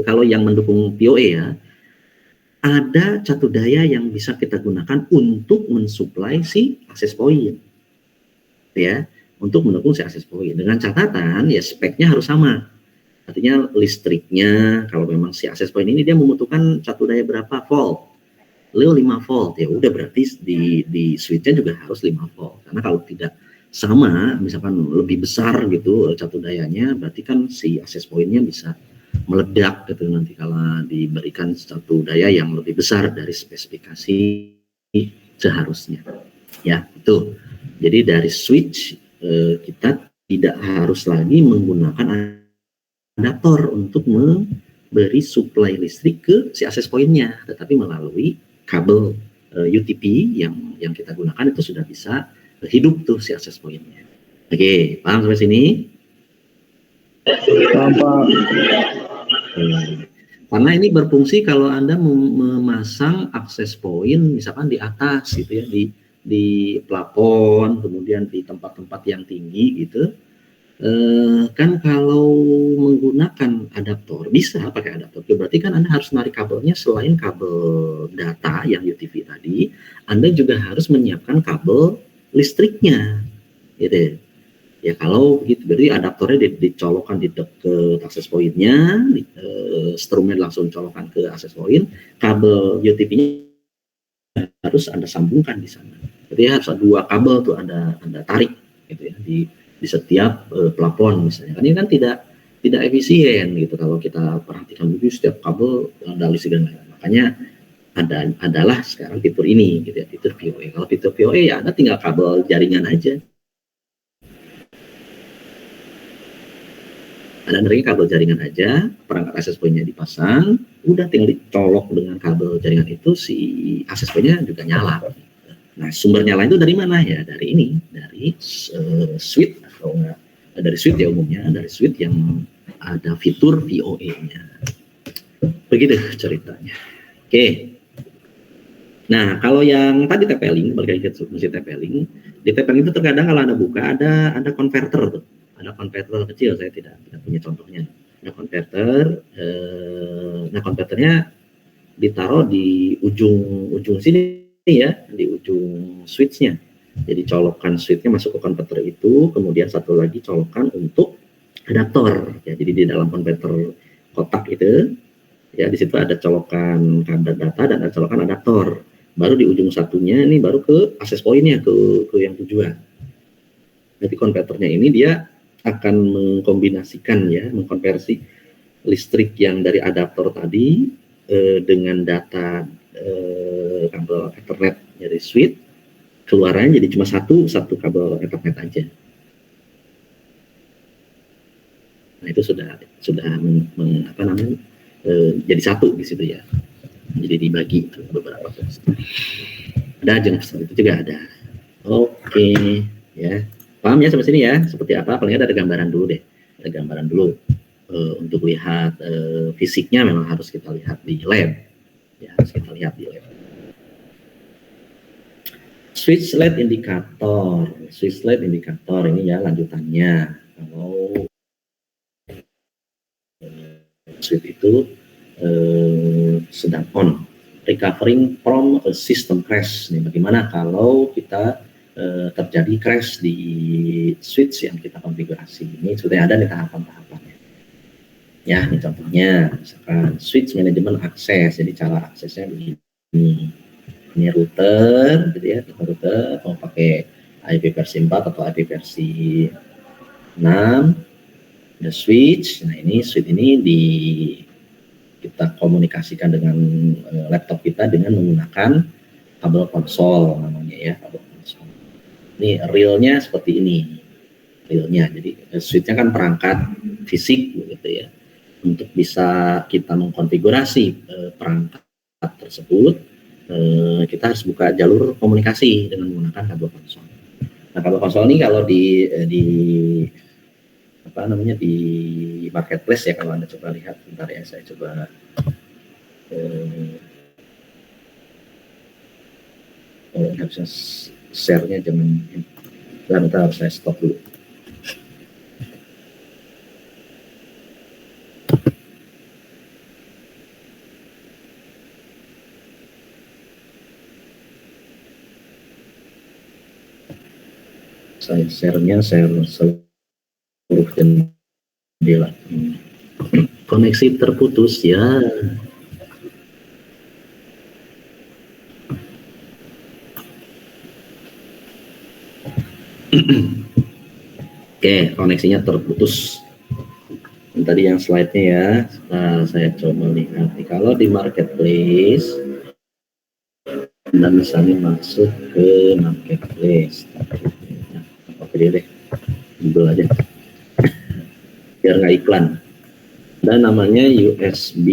kalau yang mendukung PoE ya, ada catu daya yang bisa kita gunakan untuk mensuplai si access point. Ya. Untuk mendukung si access point, dengan catatan ya speknya harus sama. Artinya listriknya, kalau memang si access point ini dia membutuhkan catu daya berapa volt, 5 volt, ya udah berarti di switchnya juga harus 5 volt. Karena kalau tidak sama, misalkan lebih besar gitu catu dayanya, berarti kan si access point-nya bisa meledak gitu nanti kalau diberikan catu daya yang lebih besar dari spesifikasi seharusnya. Ya, itu. Jadi dari switch kita tidak harus lagi menggunakan adaptor untuk memberi suplai listrik ke si access point-nya, tetapi melalui kabel UTP yang kita gunakan itu sudah bisa hidup tuh si access point-nya. Oke, paham sampai sini? Paham, Pak. Karena ini berfungsi kalau Anda memasang access point misalkan di atas gitu ya, di plafon, kemudian di tempat-tempat yang tinggi gitu, kan kalau menggunakan adaptor bisa pakai adaptor, berarti kan Anda harus narik kabelnya. Selain kabel data yang UTP tadi, Anda juga harus menyiapkan kabel listriknya, gitu. Ya kalau begitu, berarti adaptornya dicolokkan di dekat akses pointnya, strumnya langsung colokkan ke akses point, kabel UTP-nya harus Anda sambungkan di sana. Jadi harus ada 2 kabel tuh Anda tarik gitu ya di setiap plafon misalnya. Kan ini kan tidak efisien gitu kalau kita perhatikan dulu setiap kabel ada listrik dan lain-lain. Makanya adalah sekarang fitur ini gitu ya, fitur VOA. Kalau fitur VOA ya Anda tinggal kabel jaringan aja. Anda nerima kabel jaringan aja, perangkat akses point-nya dipasang, udah tinggal dicolok dengan kabel jaringan itu, si akses point-nya juga nyala. Nah, sumber nyala itu dari mana ya? Dari ini, dari switch atau enggak, dari switch ya umumnya, dari switch yang ada fitur VOA-nya. Begitu ceritanya. Oke. Nah, kalau yang tadi TP-Link, balik lagi ke mesin TP-Link, di TP-Link itu terkadang kalau Anda buka ada converter tuh. Ada converter kecil, saya tidak punya contohnya. Ada converter, nah konverternya ditaruh di ujung sini ya, di ujung switch-nya. Jadi colokan switch-nya masuk ke converter itu, kemudian satu lagi colokan untuk adaptor. Ya, jadi di dalam converter kotak itu, ya di situ ada colokan kabel data dan ada colokan adaptor. Baru di ujung satunya ini baru ke akses point-nya, ke yang tujuan. Nanti konverternya ini dia akan mengkombinasikan ya, mengkonversi listrik yang dari adaptor tadi dengan data kabel Ethernet dari switch, keluarannya jadi cuma satu kabel Ethernet aja. Nah itu sudah jadi satu di situ ya, jadi dibagi beberapa fungsi. Ada jenis itu juga ada. Oke ya. Paham ya sampai sini ya, seperti apa? Paling ada gambaran dulu deh. Ada gambaran dulu. Untuk lihat fisiknya memang harus kita lihat di lab. Ya, harus kita lihat di lab. Switch LED indikator. Switch LED indikator ini ya lanjutannya. Kalau switch itu sedang on. Recovering from a system crash. Nih, bagaimana kalau kita terjadi crash di switch yang kita konfigurasi. Ini sudah ada nih tahapan-tahapannya. Ya, ini contohnya, misalkan switch manajemen akses. Jadi cara aksesnya begini. Ini router, gitu ya, router mau pakai IP versi 4 atau IP versi 6. Ada switch. Nah, ini switch ini kita komunikasikan dengan laptop kita dengan menggunakan kabel konsol namanya ya, kabel konsol. Ini realnya seperti ini, realnya. Jadi switch-nya kan perangkat fisik begitu ya. Untuk bisa kita mengkonfigurasi perangkat tersebut, kita harus buka jalur komunikasi dengan menggunakan kabel konsol. Nah, kabel konsol ini kalau di marketplace ya, kalau Anda coba lihat, bentar ya, saya coba nggak bisa share-nya, bentar harus saya stop dulu. Saya share-nya seluruh jendela. Koneksi terputus ya. Oke, koneksinya terputus. Dan tadi yang slide-nya ya, saya coba lihat. Kalau di marketplace, Anda misalnya masuk ke marketplace. Oke deh, Google aja. Biar nggak iklan. Dan namanya USB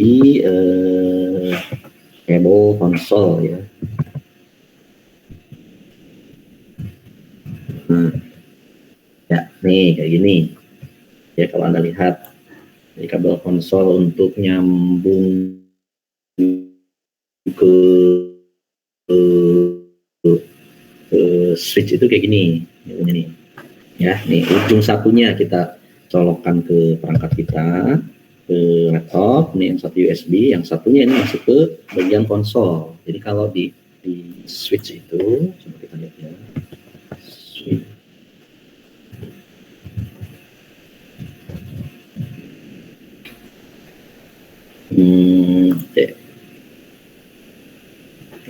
cable console ya. Nah, ya nih kayak gini. Ya kalau Anda lihat, ini kabel konsol untuk nyambung ke switch itu kayak gini. Ini. Ya, nih ujung satunya kita colokkan ke perangkat kita, ke laptop. Nih yang satu USB, yang satunya ini masuk ke bagian konsol. Jadi kalau di switch itu, coba kita lihat ya. Oke.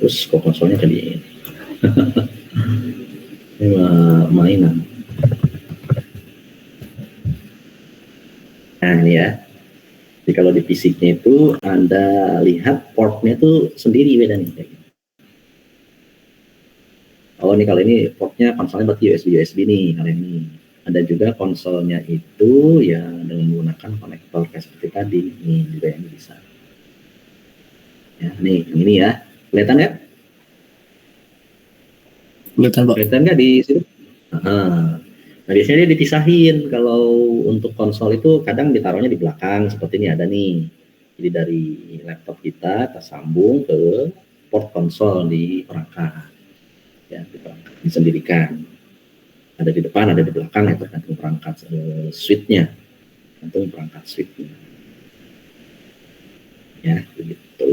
Terus kok konsolnya tadi ini mainan. Nah ini ya. Jadi kalau di fisiknya itu Anda lihat portnya itu sendiri beda nih. Oh ini kalau ini portnya konsolnya berarti USB nih kalau ini. Ada juga konsolnya itu yang dengan menggunakan konektor kayak seperti tadi. Ini juga yang bisa. Ya, nih yang ini ya. Kelihatan ya? Kelihatan Pak. Kelihatan nggak di situ? Nah biasanya dia dipisahin. Kalau untuk konsol itu kadang ditaruhnya di belakang seperti ini ada nih. Jadi dari laptop kita sambung ke port konsol di perangkat. Ya, di perangkat disendirikan. Ada di depan, ada di belakang ya tergantung perangkat switch-nya. Tergantung perangkat switch-nya. Ya, begitu.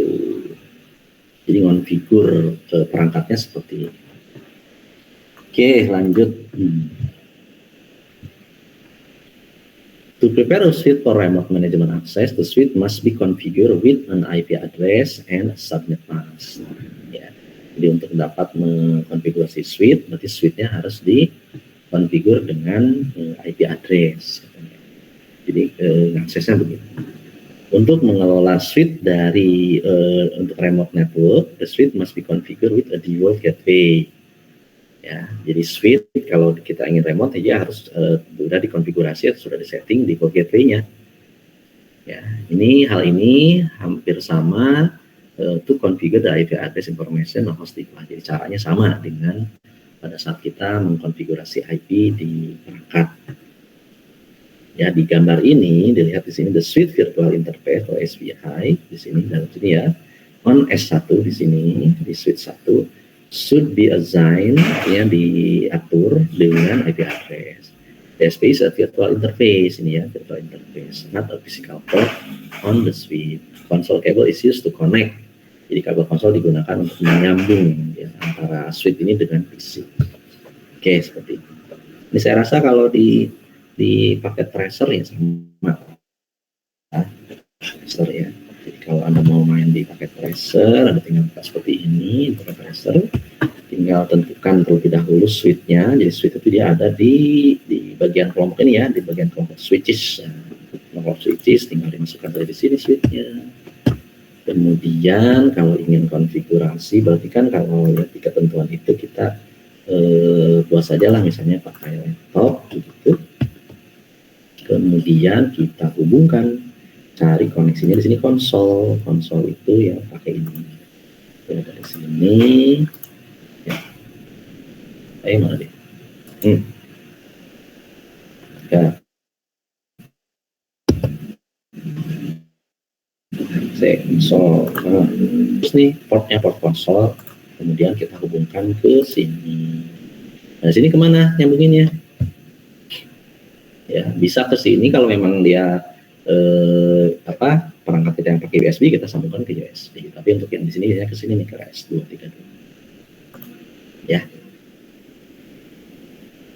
Jadi konfigur perangkatnya seperti ini. Oke, lanjut. To prepare a suite for remote management access, the suite must be configured with an IP address and subnet mask. Ya. Jadi untuk dapat mengkonfigurasi suite, berarti suite-nya harus dikonfigur dengan IP address. Jadi aksesnya begitu. Untuk mengelola suite dari untuk remote network, the suite must be configured with a dual gateway. Ya, jadi suite kalau kita ingin remote dia harus sudah dikonfigurasi atau sudah disetting di gateway-nya. Ya, hal ini hampir sama to configure the IP address information of host device. Jadi caranya sama dengan pada saat kita mengkonfigurasi IP di perangkat. Ya, di gambar ini dilihat di sini the suite virtual interface atau SVI di sini dan sini ya. On S1 di sini di suite 1 should be assigned yang diatur dengan IP address. DSP is a virtual interface ini ya, virtual interface, not a physical port on the suite. Console cable is used to connect. Jadi kabel konsol digunakan untuk menyambung ya, antara suite ini dengan PC. Oke, seperti itu. Ini saya rasa kalau di paket tracer ya sama. Tracer ya. Jadi kalau Anda mau main di paket tracer, Anda tinggal buka seperti ini, paket tracer, tinggal tentukan terlebih dahulu switch-nya. Jadi switch itu dia ada di bagian kelompok ini ya, di bagian kelompok switches. Kelompok switches tinggal dimasukkan dari sini switch-nya. Kemudian kalau ingin konfigurasi, berarti kan kalau ya, di ketentuan itu kita buat saja lah misalnya pakai laptop gitu. Kemudian kita hubungkan. Cari koneksinya di sini konsol itu ya pakai ini ya, dari sini ya mana deh ya konsol terus nih portnya port konsol kemudian kita hubungkan ke sini. Nah sini kemana nyambunginnya ya bisa ke sini kalau memang dia perangkat kita yang pakai USB kita sambungkan ke USB. Tapi untuk yang di sini ya ke sini nih ke RS232. Ya.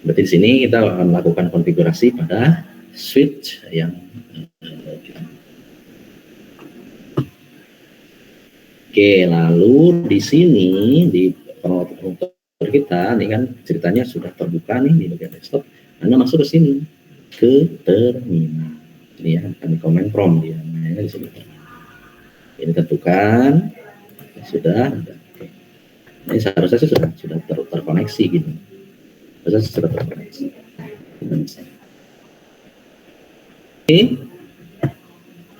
Berarti di sini kita akan melakukan konfigurasi pada switch yang kita. Oke, lalu di sini di router kita ini kan ceritanya sudah terbuka nih di bagian desktop. Anda masuk ke sini ke terminal. Ini ya, kami komen from dia namanya di sini. Ini tentukan sudah. Oke. Ini seharusnya sudah terkoneksi gitu. Harusnya sudah terkoneksi. Oke.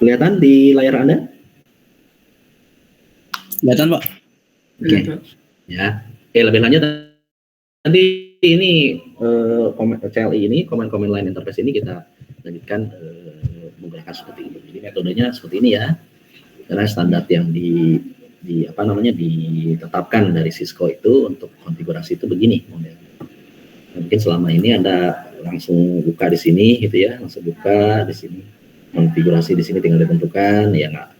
Kelihatan di layar Anda? Kelihatan Pak. Oke. Ya. Oke, lebih lanjut nanti ini CLI ini komen-komen line interface ini kita lanjutkan menggunakan seperti ini. Jadi metodenya seperti ini ya. Karena standar yang ditetapkan dari Cisco itu untuk konfigurasi itu begini modelnya. Mungkin selama ini Anda langsung buka di sini gitu ya, langsung buka di sini. Konfigurasi di sini tinggal ditentukan ya nggak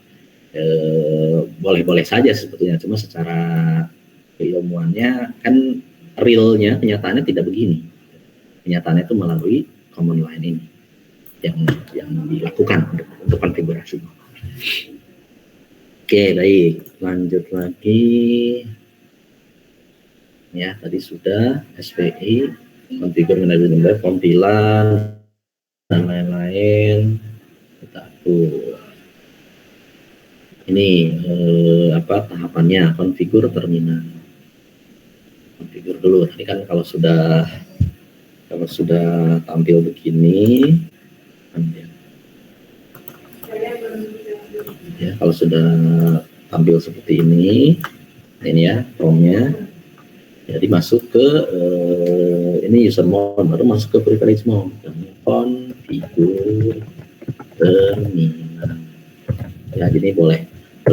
boleh-boleh saja sebetulnya, cuma secara keilmuannya kan realnya kenyataannya tidak begini. Kenyataannya itu melalui command line ini yang dilakukan untuk konfigurasi. Oke, baik. Lanjut lagi. Ya, tadi sudah SPI, configure management web, kompilan, dan lain-lain. Kita atur. Ini tahapannya, configure terminal. Configure dulu. Tadi kan kalau sudah tampil begini, ya, kalau sudah tampil seperti ini ya promnya, jadi masuk ke ini user mode, baru masuk ke privilege mode, configure terminal. Ya, jadi boleh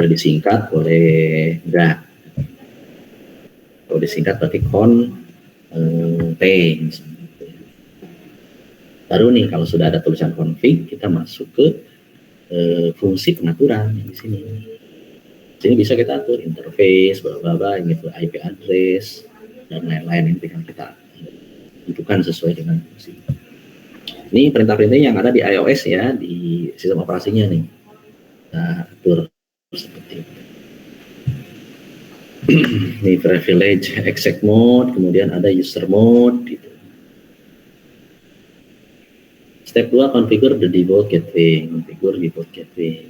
disingkat, boleh enggak. Kalau disingkat berarti T misalnya. Baru nih kalau sudah ada tulisan config, kita masuk ke fungsi pengaturan di sini. Sini bisa kita atur interface, gitu, IP address dan lain-lain, yang tinggal kita tentukan sesuai dengan fungsi. Ini perintah-perintah yang ada di iOS ya, di sistem operasinya nih. Kita atur seperti itu. Ini privilege exec mode, kemudian ada user mode gitu. Step 2, configure the default gateway, configure default gateway.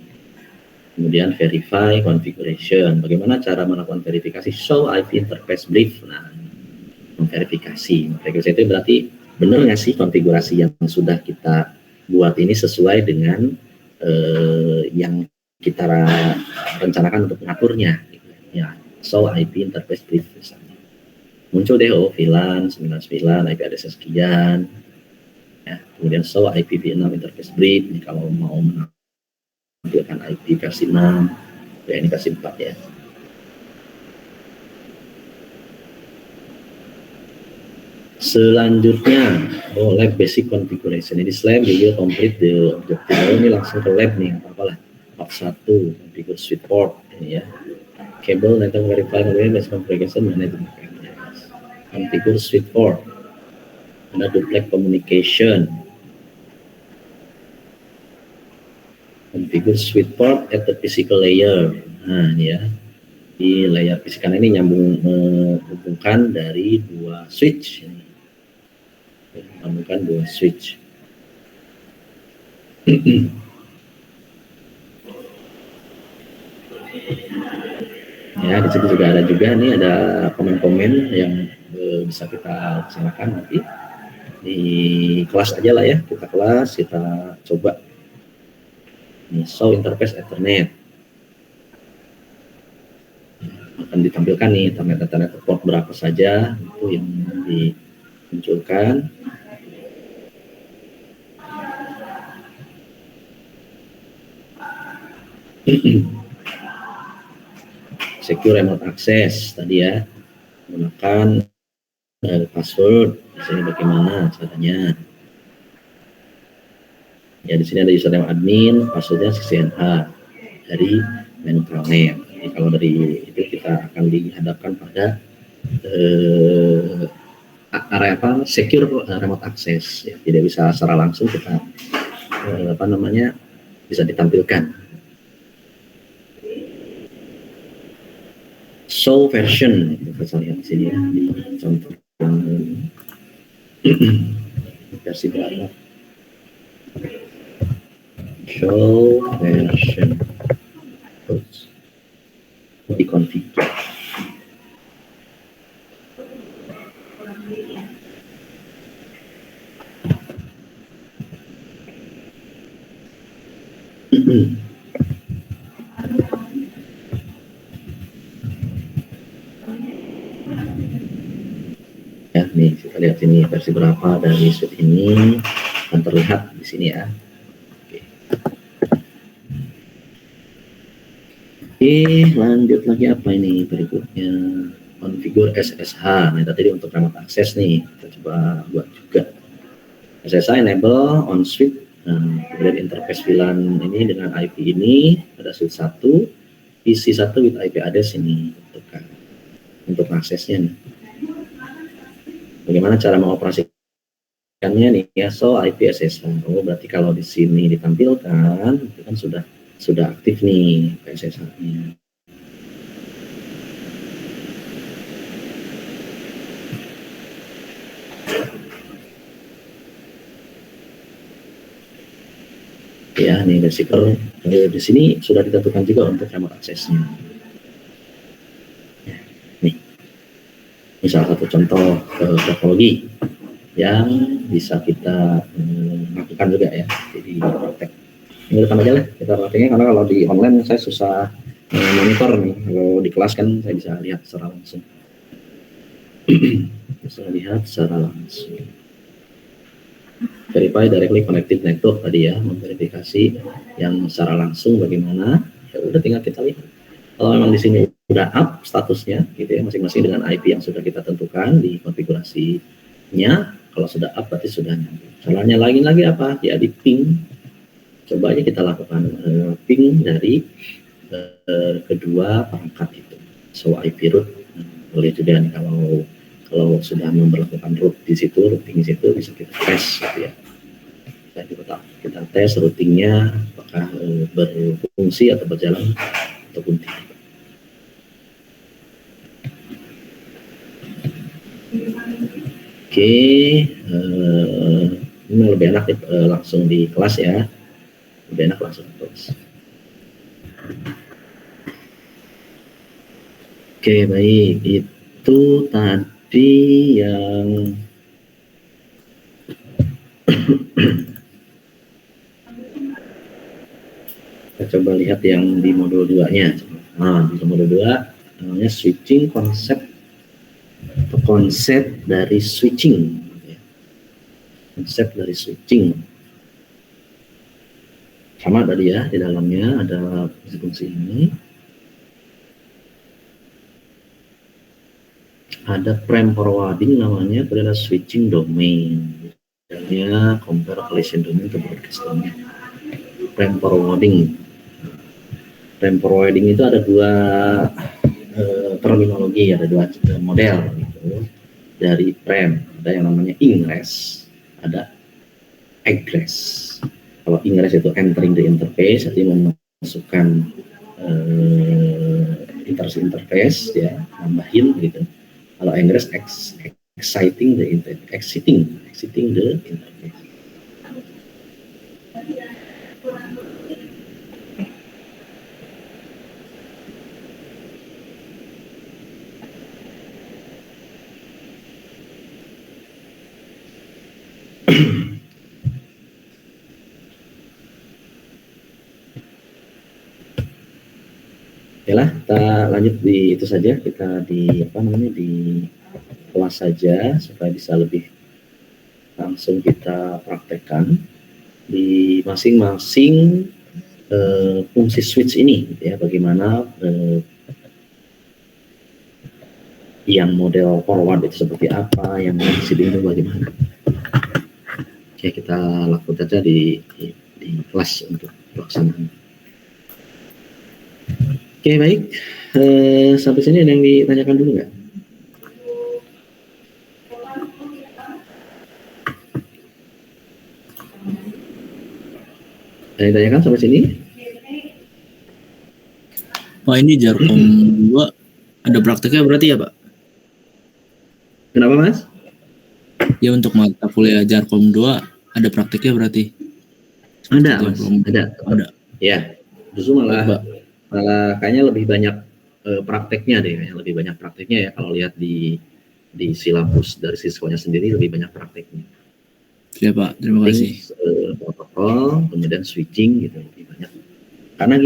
Kemudian verify configuration. Bagaimana cara melakukan verifikasi? Show IP interface brief. Nah, memverifikasi. Verifikasi itu berarti benar nggak sih konfigurasi yang sudah kita buat ini sesuai dengan yang kita rencanakan untuk mengaturnya. Gitu. Ya, show IP interface brief misalnya. Muncul deh, VLAN 99, IP address sekian. Ya, kemudian show IPv6 interface brief. Ini kalau mau menampilkan IP versi 6, ya ini versi 4 ya. Selanjutnya, lab basic configuration. Ini slab dia complete the objective. Ini langsung ke lab nih, apa-apalah. Part 1, configure switch port ini ya. Cable network verify basic configuration management. Configure switch port. Ada duplex communication, configure switch port at the physical layer. Nah ini ya, di layer fisikal ini nyambung menghubungkan dari dua switch, menyambungkan dua switch. Ya, di sini juga ada nih, ada komen-komen yang bisa kita laksanakan nanti di kelas aja lah ya, kita coba ini show interface Ethernet, akan ditampilkan nih Ethernet port berapa saja itu yang dimunculkan. Secure remote access tadi ya, menggunakan password. Di sini bagaimana caranya? Ya, di sini ada username admin, passwordnya CCNH dari menu Pronet. Jadi kalau dari itu kita akan dihadapkan pada area secure remote access. Ya, tidak bisa secara langsung kita bisa ditampilkan. Show version, kita lihat di sini ya, di contoh versi berapa. Show version, terus dikonfigure. Ya, nih kita lihat sini versi berapa dari suite ini akan terlihat di sini ya. Oke, lanjut lagi apa ini berikutnya? Configure SSH. Nah, tadi untuk remote access nih, kita coba buat juga. SSH enable on switch. Nah, kemudian interface VLAN ini dengan IP ini ada switch 1, PC 1 with IP address ini untuk aksesnya nih. Bagaimana cara mengoperasikannya nih ya? So IP SSH. Oh, berarti kalau di sini ditampilkan itu kan sudah sudah aktif nih PSSH-nya. Ya, nih receiver di sini sudah ditentukan juga untuk remote access-nya. Ya, nih, ini salah satu contoh teknologi yang bisa kita lakukan juga ya. Jadi praktek. Ini depan aja lah kita prakteknya, karena kalau di online saya susah monitor nih. Kalau di kelas kan saya bisa lihat secara langsung. Bisa lihat secara langsung. Verify directly connected network tadi ya, memverifikasi yang secara langsung bagaimana. Ya udah tinggal kita lihat. Kalau memang di sini udah up statusnya gitu ya, masing-masing dengan IP yang sudah kita tentukan di konfigurasinya. Kalau sudah up berarti sudah nyambung. Caranya lagi apa? Ya di ping. Coba aja kita lakukan ping dari kedua perangkat itu. So IP root boleh juga nih, kalau sudah memperlakukan root di situ, routing di situ bisa kita tes gitu ya. Kita tes routingnya apakah berfungsi atau berjalan ataupun tidak. Oke, ini lebih enak langsung di kelas ya. Lebih enak langsung di kelas. Oke, baik. Itu tadi yang kita coba lihat yang di modul 2-nya. Nah, di modul 2 namanya switching konsep dari switching. Konsep dari switching. Sama tadi ya, di dalamnya ada fungsi ini. Ada frame forwarding namanya, adalah switching domain. Misalnya compare collision domain ke broadcast domain. Frame forwarding. Frame forwarding itu ada dua terminologi, ada dua model gitu. Dari frame, ada yang namanya ingress, ada egress. Kalau ingress itu entering the interface, artinya memasukkan interface ya, nambahin gitu. Kalau egress exiting the interface. Oke lah, kita lanjut di itu saja, kita di kelas saja supaya bisa lebih langsung kita praktekkan di masing-masing fungsi switch ini gitu ya, bagaimana yang model forward itu seperti apa, yang receiving itu bagaimana. Oke, kita lakukan saja di kelas untuk pelaksanaan. Oke, baik. Sampai sini ada yang ditanyakan dulu nggak? Ada yang ditanyakan sampai sini? Pak, ini Jarkom 2 ada prakteknya berarti ya, Pak? Kenapa, Mas? Ya, untuk mata kuliah Jarkom 2 ada prakteknya berarti? Ada, Mas. Ada. Ya, justru malah kayaknya lebih banyak prakteknya deh, lebih banyak prakteknya ya, kalau lihat di silabus dari siswanya sendiri lebih banyak prakteknya. Ya Pak, terima kasih. Protokol, kemudian switching gitu lebih banyak. Karena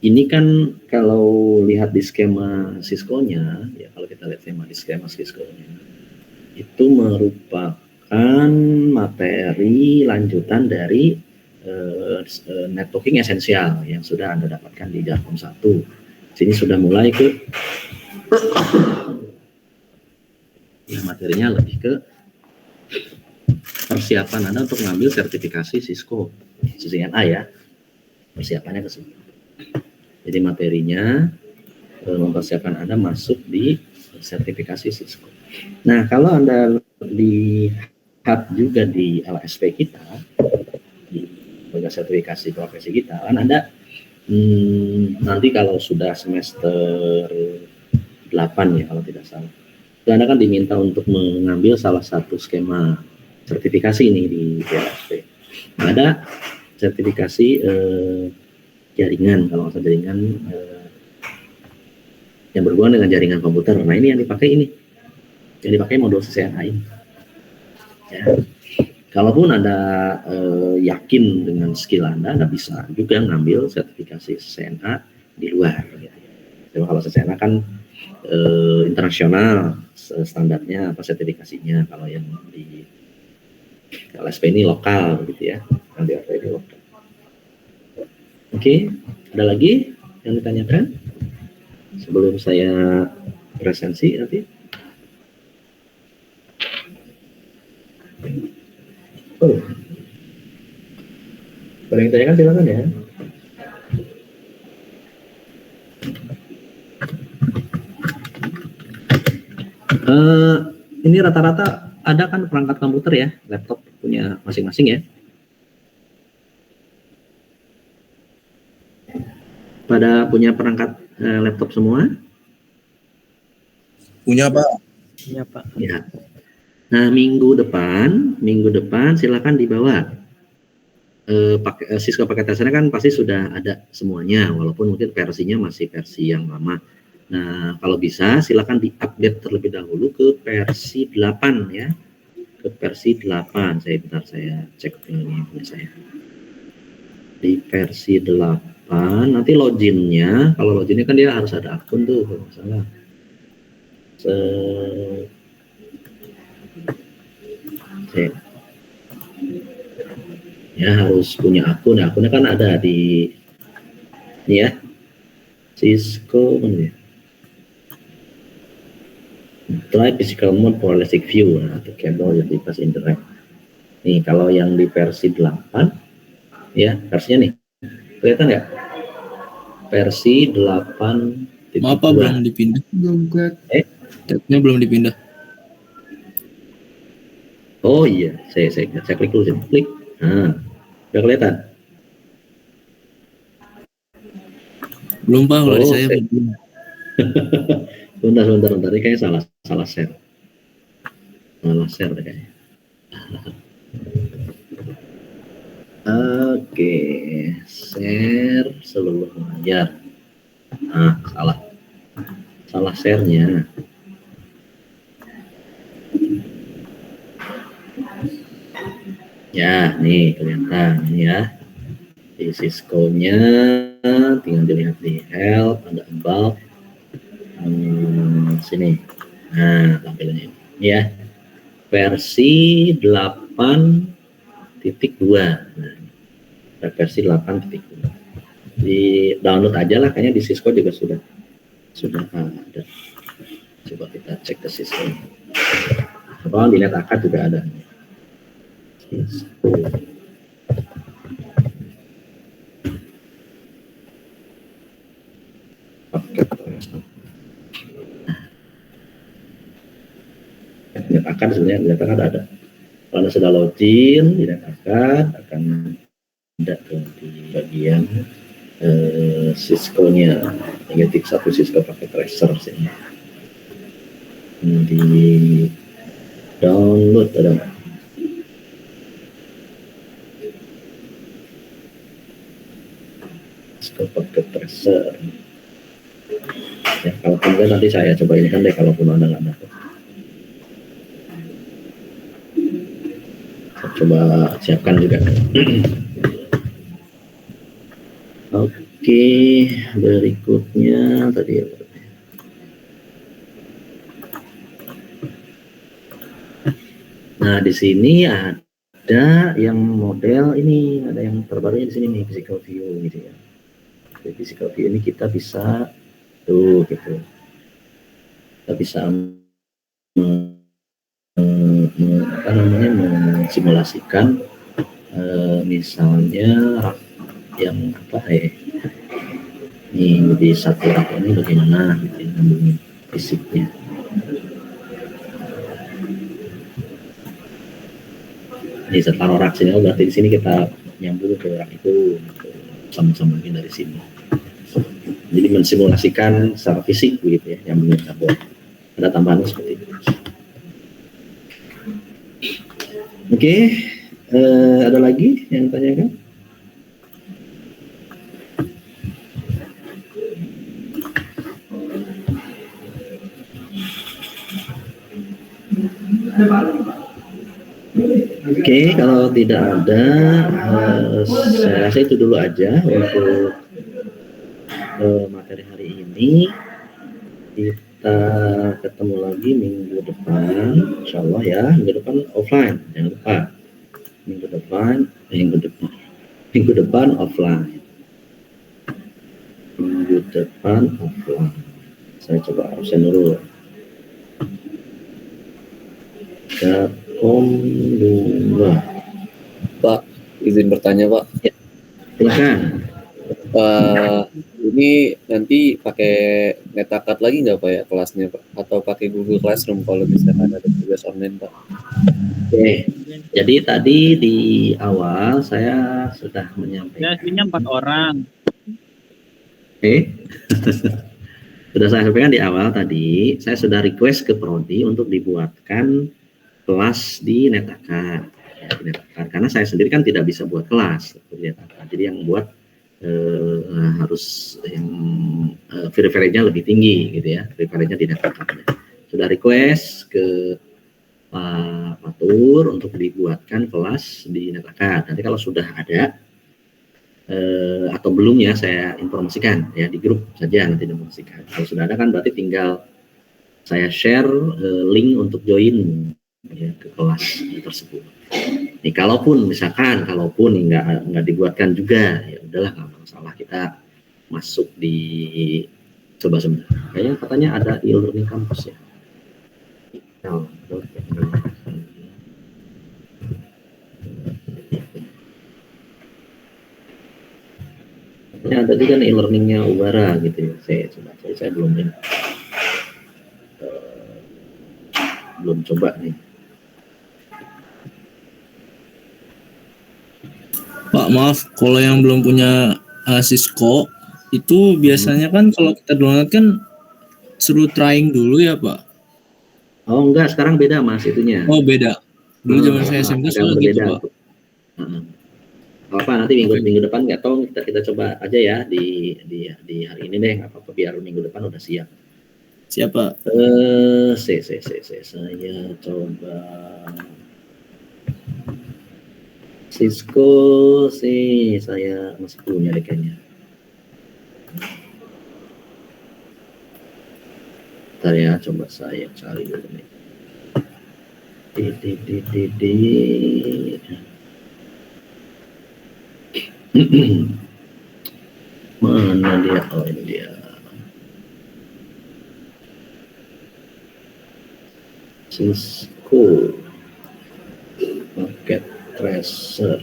ini kan kalau lihat di skema Cisco-nya, ya kalau kita lihat skema Cisco-nya, itu merupakan materi lanjutan dari networking esensial yang sudah Anda dapatkan di Jarkom 1. Sini sudah mulai ke materinya lebih ke persiapan Anda untuk mengambil sertifikasi Cisco CCNA ya. Persiapannya ke sini. Jadi materinya mempersiapkan Anda masuk di sertifikasi Cisco. Nah, kalau Anda lihat juga di LSP kita, di juga sertifikasi profesi kita. Kan Anda nanti kalau sudah semester 8 ya kalau tidak salah, itu Anda kan diminta untuk mengambil salah satu skema sertifikasi ini di PLSP. Ada sertifikasi jaringan, kalau nggak salah jaringan yang berhubungan dengan jaringan komputer. Nah ini yang dipakai ini, yang dipakai modul CCNA ini. Ya. Kalaupun Anda yakin dengan skill Anda bisa juga ngambil sertifikasi CCNA di luar. Gitu. Jadi kalau CCNA kan internasional standarnya apa sertifikasinya, kalau yang di LSP ini lokal gitu ya, yang di RT ini lokal. Oke, ada lagi yang ditanyakan sebelum saya presensi nanti? Oh, boleh yang ditanyakan silakan ya. Ini rata-rata ada kan perangkat komputer ya, laptop punya masing-masing ya. Pada punya perangkat laptop semua? Punya Pak. Iya Pak. Ya. Nah minggu depan silakan dibawa. Cisco paket testernya kan pasti sudah ada semuanya, walaupun mungkin versinya masih versi yang lama. Nah, kalau bisa silakan di-update terlebih dahulu ke versi 8 ya. Ke versi 8. Saya cek ini punya saya. Di versi 8 nanti loginnya, kalau loginnya kan dia harus ada akun tuh kalau nggak salah. Ya harus punya akun. Nah, akunnya kan ada di ini ya. Cisco mana ya? Try physical mode for elastic view atau cable yang device indirect. Nih kalau yang di versi 8 ya versinya nih kelihatan nggak? Versi 8. Maaf Pak, belum dipindah. Belum kelihatan. Tabnya belum dipindah. Oh iya, saya klik dulu sini. Klik. Nah, udah kelihatan. Belum Pak, kalau Oh, saya belum. Bentar. Ini kayaknya salah share. Salah share deh kayaknya. Oke, share seluruh layar. Nah, salah share-nya. Ya, nih kelihatan ya. Di Cisco-nya tinggal dilihat di help, ada about. Sini. Nah, tampilannya ini ya. Versi 8.2. Nah, versi 8.2. Di download aja lah, kayaknya di Cisco juga sudah ada. Coba kita cek ke Cisco. Kalau dilihat akad juga ada. Cisco. Akan sebenarnya dikatakan ada. Kalau Anda sudah login, dikatakan akan ada di bagian Cisco-nya, negatif 1 Cisco pakai tracer sini. Di download ada nggak? Cisco pakai tracer. Ya, kalau kemudian nanti saya coba ini kan deh, kalau pun Anda nggak dapat. Coba siapkan juga. Oke, berikutnya tadi. Nah, di sini ada yang model ini, ada yang terbarunya di sini nih, physical view gitu ya. Di physical view ini kita bisa tuh gitu. Kita bisa mensimulasikan misalnya rak yang ini di satu rak ini bagaimana gitu ya, fisiknya. Ini setelah rak sini berarti di sini kita nyambung ke rak itu, sama-sama dari sini. Jadi mensimulasikan secara fisik begitu ya, yang menurut karbon. Ada tambahan seperti itu. Oke, ada lagi yang tanyakan? Oke, kalau tidak ada, saya rasa itu dulu aja untuk materi hari ini. Kita ketemu lagi minggu depan, insya Allah ya. Minggu depan offline, jangan lupa. Minggu depan offline. Minggu depan offline. Saya coba absen dulu. Jarkom 2. Pak, izin bertanya Pak. Ya, silakan. Ini nanti pakai Netacad lagi nggak Pak ya kelasnya Pak? Atau pakai Google Classroom kalau misalkan ada tugas online Pak? Oke, jadi tadi di awal saya sudah menyampaikan. Aslinya 4 orang. Sudah saya sampaikan di awal tadi, saya sudah request ke Prodi untuk dibuatkan kelas di Netacad. Ya, di Netacad. Karena saya sendiri kan tidak bisa buat kelas di Netacad. Jadi yang buat harus yang verify-nya lebih tinggi gitu ya, verify-nya di Netacad. Sudah request ke Pak Fatur untuk dibuatkan kelas di Netacad. Nanti kalau sudah ada atau belum ya saya informasikan ya di grup saja nanti informasikan. Kalau sudah ada kan berarti tinggal saya share link untuk join ya, ke kelas tersebut. Nih kalaupun nggak dibuatkan juga ya udahlah nggak masalah, kita masuk di coba sebentar. Kayaknya katanya ada e-learning campus ya. Ya, tadi kan e-learningnya Ubara gitu ya. Saya belum coba nih. Pak, maaf, kalau yang belum punya Cisco itu biasanya kan kalau kita download kan suruh trying dulu ya Pak? Oh enggak, sekarang beda Mas itunya. Oh beda. Dulu zaman saya SMP soalnya gitu Pak. Apa nanti minggu depan nggak tahu, kita coba aja ya di hari ini deh, nggak apa-apa, biar minggu depan udah siap. Siapa? Saya coba Cisco sih, saya masih punya deh kayaknya. Bentar ya, coba saya cari dulu nih. Mana dia? Oh ini dia. Cisco Packet Tracer.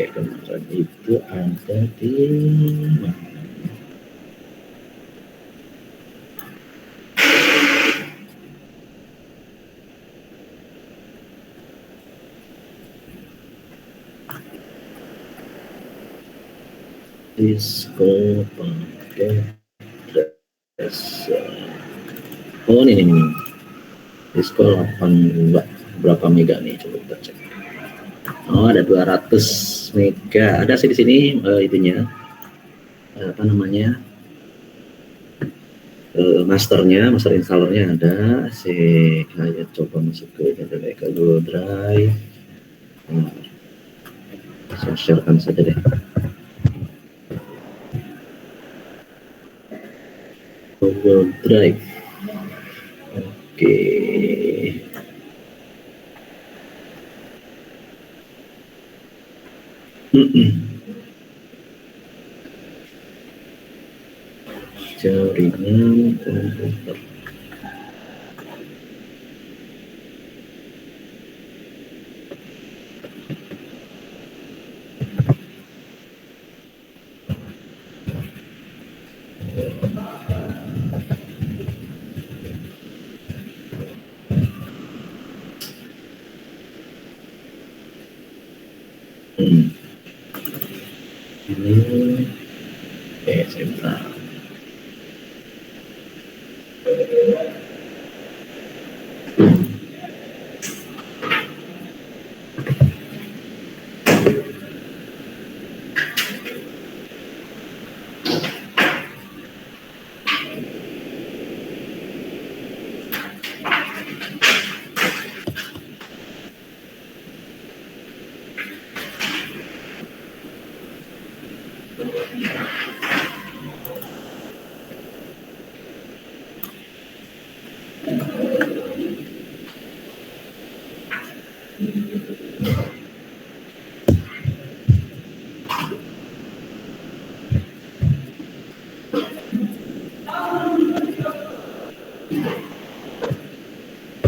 Kemarin itu ada di mana? Cisco pakai tracer. Oh ini Cisco 82 berapa mega nih, coba kita cek. Oh ada 200 mega, ada sih di sini itunya apa namanya, master installernya ada. Saya coba masuk ke Google Drive. Saya sharekan saja deh. Google Drive. Oke. Coba dengan komputer. Ini sebentar.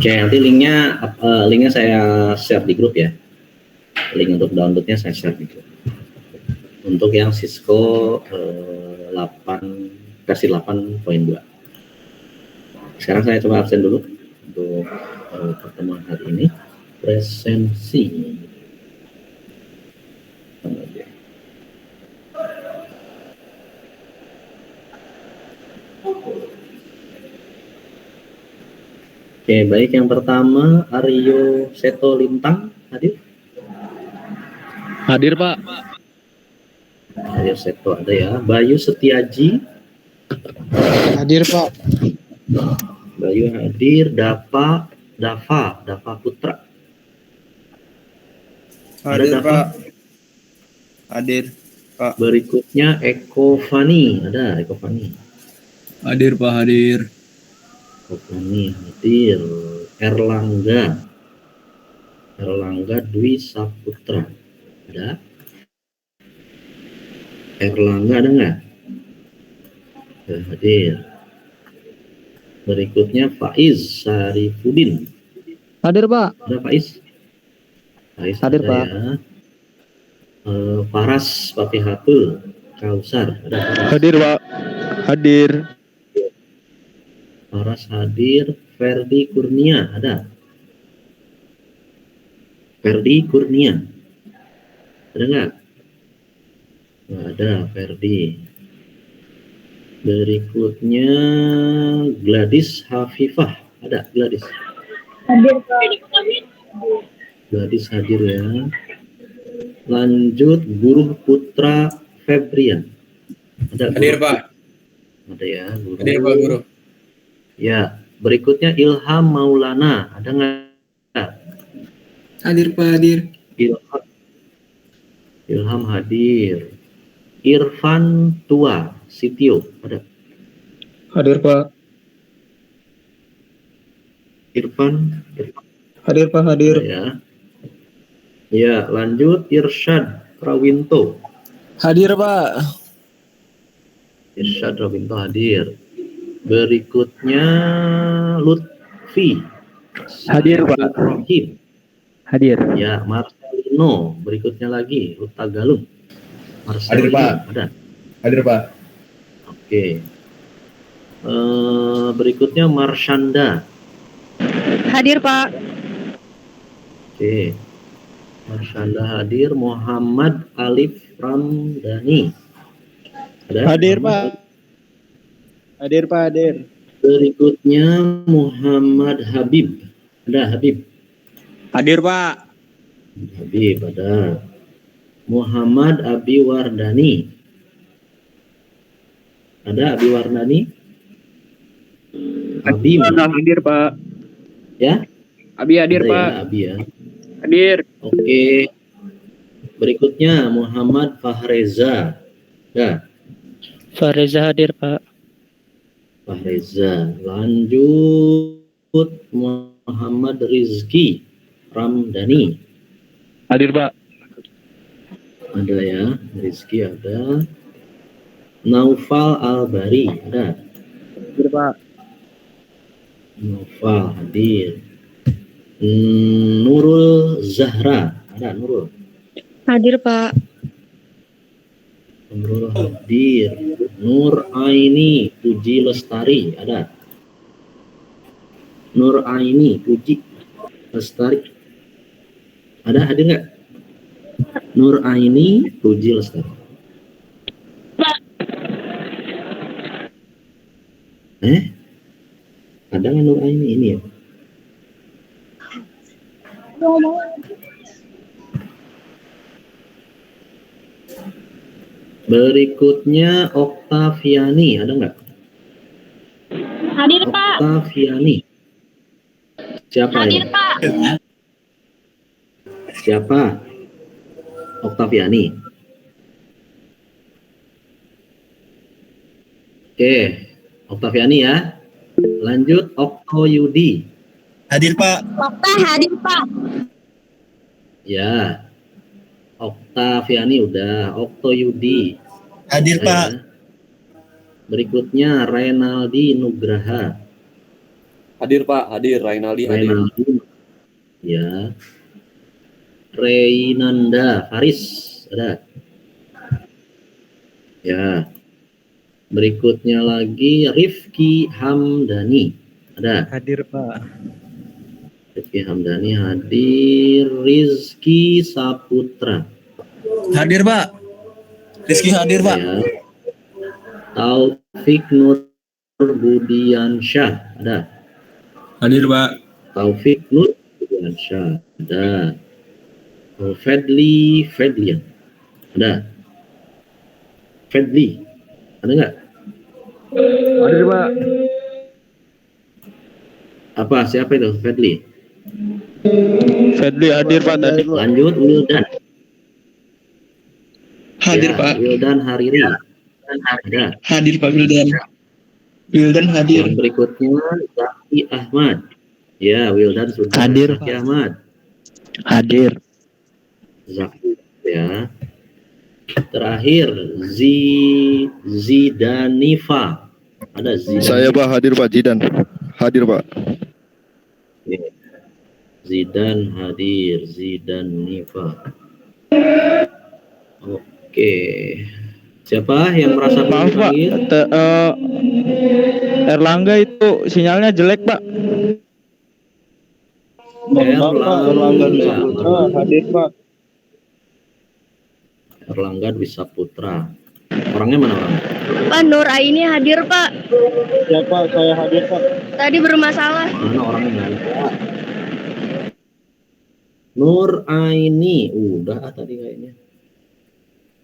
Oke, nanti linknya saya share di grup ya. Link untuk downloadnya saya share di grup. Untuk yang Cisco 8 versi 8.2. Sekarang saya coba absen dulu untuk pertemuan hari ini. Presensi. Oke, baik, yang pertama Aryo Seto Lintang hadir. Hadir, Pak. Aryo Seto ada ya. Bayu Setiaji Hadir, Pak. Bayu hadir. Dava Putra. Hadir, Ada Pak. Hadir, Pak. Berikutnya Eko Fani, ada Eko Fani. Hadir, Pak, hadir. Eko Fani hadir. Erlangga Dwi Saputra, ada. Erlangga ada nggak? Hadir. Berikutnya Faiz Sarifudin. Hadir, Pak. Ada Faiz? Faiz Hadir, ada Pak. ya. Faras Patihatul Kausar, ada Faras. Hadir, Pak. Hadir. Faras hadir. Ferdi Kurnia, ada. Ferdi Kurnia, ada nggak? Nggak ada Ferdi. Berikutnya Gladys Hafifah, ada Gladys. Hadir, Pak. Gladys hadir ya. Lanjut Guru Putra Febrian, ada. Hadir, Guru? Pak. Ada ya Guru. Hadir, Pak Guru. Ya, berikutnya Ilham Maulana, ada nggak? Hadir, Pak, hadir. Ilham hadir. Irfan Tua Sitio, ada. Hadir, Pak. Irfan Hadir, Pak. Hadir. ada ya. Ya, lanjut Irsyad Rawinto. Hadir, Pak. Irsyad Rawinto hadir. Berikutnya Lutfi Hadir, Pak. Rohim. Hadir. Ya, Marcelino. Berikutnya lagi Galung. Hadir, Pak. Ada. Hadir, Pak. Oke. Berikutnya Marshanda. Hadir, Pak. Oke. Marshanda hadir. Muhammad Alif Ramdhani. Ada? Hadir, Muhammad? Pak. Hadir, Pak. Hadir. Berikutnya Muhammad Habib. Ada Habib. Hadir, Pak. Habib ada. Muhammad Abi Wardani. Ada Abi Wardani? Abi mana? Hadir, Pak. Ya? Abi hadir, Ada Pak. ya, Abi ya. Hadir. Oke. Berikutnya Muhammad Fahreza. Ya, Fareza hadir, Pak. Fahreza. Lanjut Muhammad Rizki Ramdhani. Hadir, Pak. Ada ya, Rizki ada. Naufal Albari ada. Hadir Pak. Noval hadir. Nurul Zahra, ada Nurul. Hadir Pak. Nurul hadir. Nur Aini Puji Lestari, ada. Nur Aini Puji Lestari, ada, hadir nggak? Nur Aini Puji Lestari. Ada nggak Nur Aini ini ya? Berikutnya Oktaviani, ada nggak? Hadir Pak. Oktaviani. Siapa Hadir ini? Pak. Siapa? Oktaviani. Oke, Oktaviani ya. Lanjut Oktoyudi. Hadir Pak. Okta hadir Pak. Ya. Oktaviani udah. Oktoyudi. Hadir Pak. Ya. Berikutnya Renaldi Nugraha. Hadir Pak, hadir. Rainaldi hadir. Renaldi. Ya. Reinanda Faris, ada. Ya. Berikutnya lagi Rifki Hamdani, ada. Hadir Pak. Rifki Hamdani hadir. Rizky Saputra, Hadir Pak. Rizky hadir Pak. ya. Taufik Nur Budiansyah, ada. Hadir Pak. Taufik Nur Budiansyah, ada. Fedlian, ada. Fedli, ada nggak? Hadir Pak. Apa? Siapa itu? Fedli. Fedli hadir Pak tadi. Lanjut Wildan. Hadir Ya, Pak. Wildan Hariri. Ada. Hadir Pak Wildan. Wildan hadir. Yang berikutnya Zaki Ahmad. Ya, Wildan sudah. Hadir, Zaki Pak. Ahmad. Hadir. Zaki, ya. Terakhir Zidanifa. Ada Zidan. Saya Pak, hadir Pak. Zidan. Hadir Pak. Zidan hadir. Zidanifa. Oke. Siapa yang merasa Maaf Pak, dipanggil? Erlangga itu sinyalnya jelek Pak. Erlangga Dwi hadir Pak. Erlangga Dwi Saputra. Orangnya mana orangnya? Pak Nur Aini hadir Pak. Siapa? Saya hadir Pak. Tadi bermasalah. Mana orangnya nggak ada? Nur Aini, udah tadi kayaknya.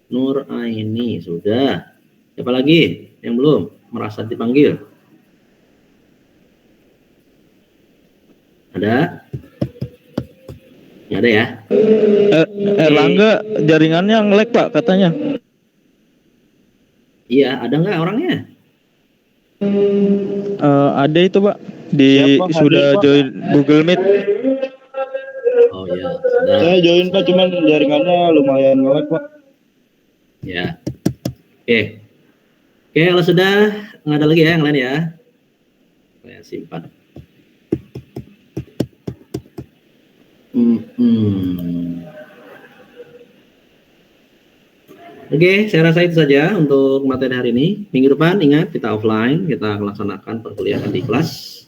Nur Aini sudah. Siapa lagi yang belum merasa dipanggil? Ada? Nggak ada ya? Erlangga jaringannya nge-lag Pak katanya. Iya, ada nggak orangnya? Ada itu Pak di Siapa? sudah Hadir, Pak. join Google Meet. Oh ya, sudah. Saya join Pak, cuman jaringannya lumayan nge-lag Pak. Ya. Oke. Oke, kalau sudah nggak ada lagi ya yang lain ya. Saya simpan. Oke, saya rasa itu saja untuk materi hari ini. Minggu depan ingat kita offline, kita melaksanakan perkuliahan di kelas.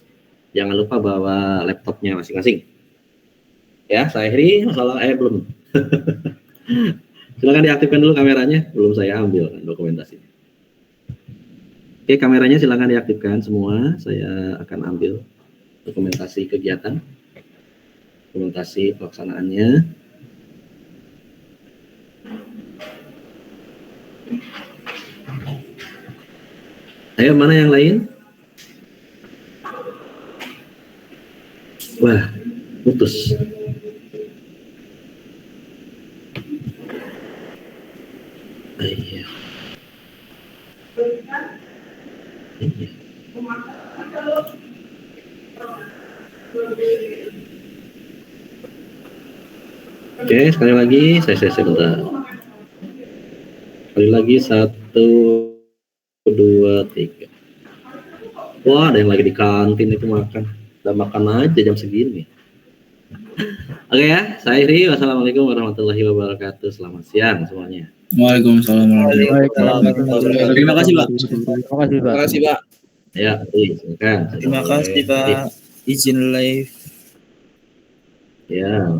Jangan lupa bawa laptopnya masing-masing. Ya, saya akhiri masalah belum. Silakan diaktifkan dulu kameranya, belum saya ambil kan dokumentasinya. Oke, kameranya silakan diaktifkan semua. Saya akan ambil dokumentasi kegiatan, dokumentasi pelaksanaannya. Ayo, mana yang lain? Wah, putus. Iya. Iya. Oke, sekali lagi saya bentar. Sekali lagi 1, 2, 3. Wah, ada yang lagi di kantin itu makan. Udah makan aja jam segini. Oke ya, saya Iri. Wassalamualaikum warahmatullahi wabarakatuh. Selamat siang semuanya. Waalaikumsalam warahmatullahi wabarakatuh. Terima kasih, Pak. Terima kasih, Pak. Terima kasih, Pak. Ya, silakan. Terima kasih, Pak. Izin live. Ya,